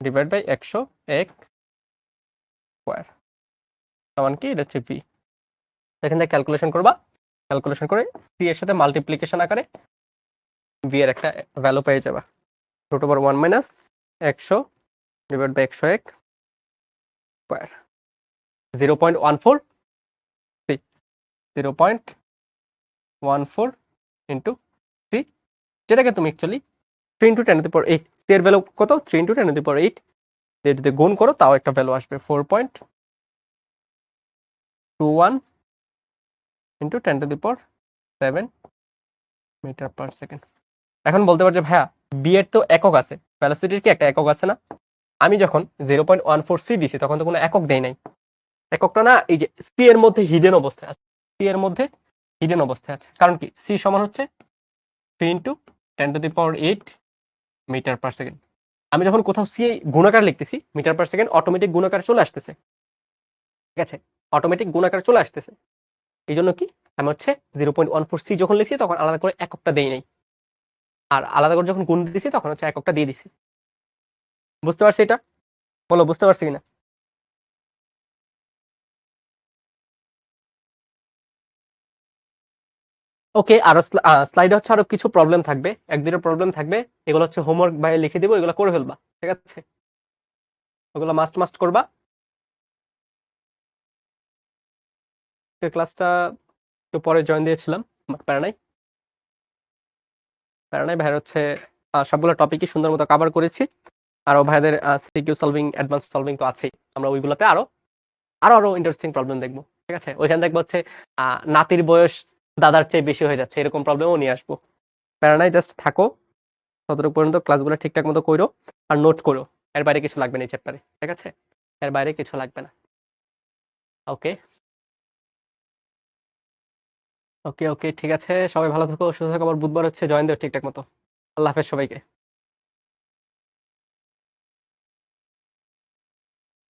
divide by 101 square সমান কি? এটা হচ্ছে ভি। এখান থেকে ক্যালকুলেশন করবা, ক্যালকুলেশন করে সি এর সাথে মাল্টিপ্লিকেশন আকারে ভি এর একটা ভ্যালু পেয়ে যাবা। Root over 1 minus 100 divide by 101 square 0.14 c, 0.14 into c, যেটাকে তুমি actually 3 into 10 to the power 8। C এর ভ্যালু কত? 3 ইন্টু 10 টু দি পাওয়ার 8 দিয়ে যদি গুণ করো তাও একটা ভ্যালু আসবে, 4.21 into 10 to the power 7 metre per second. এখন বলতে পারছো ভাইয়া বি এর তো একক আছে, ভ্যালোসিটির কি একটা একক আছে না? আমি যখন 0.14 সি দিছি তখন তো কোনো একক দেই নাই। এককটা না, এই যে সি এর মধ্যে হিডেন অবস্থায় আছে, সি এর মধ্যে হিডেন অবস্থায় আছে। কারণ কি? সি সমান হচ্ছে 3 into 10 to the power 8 metre per second. আমি যখন কোথাও সি গুণাকার লিখতেছি, মিটার পার সেকেন্ড অটোমেটিক গুণাকার চলে আসতেছে, ঠিক আছে? অটোমেটিক গুণাকার চলে আসতেছে। এই জন্য কি আমি হচ্ছে 0.14 সি যখন লিখছি তখন আলাদা করে এককটা দেই নাই, আর আলাদা করে যখন গুণ দিছি তখন হচ্ছে এককটা দিয়ে দিছি। বুঝতে পারছি এটা? বলো বুঝতে পারছি কিনা? ওকে, আরো স্লাইডে হচ্ছে আরো কিছু প্রবলেম থাকবে, এক দুটো প্রবলেম থাকবে, এগুলো হচ্ছে হোমওয়ার্ক বাইরে লিখে দিব, এগুলো করে ফেলবা, ঠিক আছে? ওগুলো মাস্ট মাস্ট করবা। ক্লাসটা একটু পরে জয়েন দিয়েছিলাম, প্যারা নাই, প্যারা নাই। ভাইয়ের হচ্ছে সবগুলো টপিকই সুন্দর মতো কভার করেছি। আরো ভাইদের সিকিউ সলভিং, অ্যাডভান্স সলভিং তো আছেই, আমরা ওইগুলোতে আরো আরো আরো ইন্টারেস্টিং প্রবলেম দেখবো, ঠিক আছে? ওইখানে দেখবো হচ্ছে নাতির বয়স দাদার চেয়ে বেশি হয়ে যাচ্ছে, এরকম প্রবলেমও নিয়ে আসবো। প্যারা নাই, জাস্ট থাকো ততটুকু পর্যন্ত, ক্লাসগুলো ঠিকঠাক মতো করো আর নোট করো। এর বাইরে কিছু লাগবে না এই চ্যাপ্টারে, ঠিক আছে? এর বাইরে কিছু লাগবে না। ওকে ওকে ওকে, ঠিক আছে, সবাই ভালো থাকো, সুস্থ থাকো। আবার বুধবার হচ্ছে জয়েন দিও ঠিকঠাক মতো। আল্লাহ হাফেজ সবাইকে।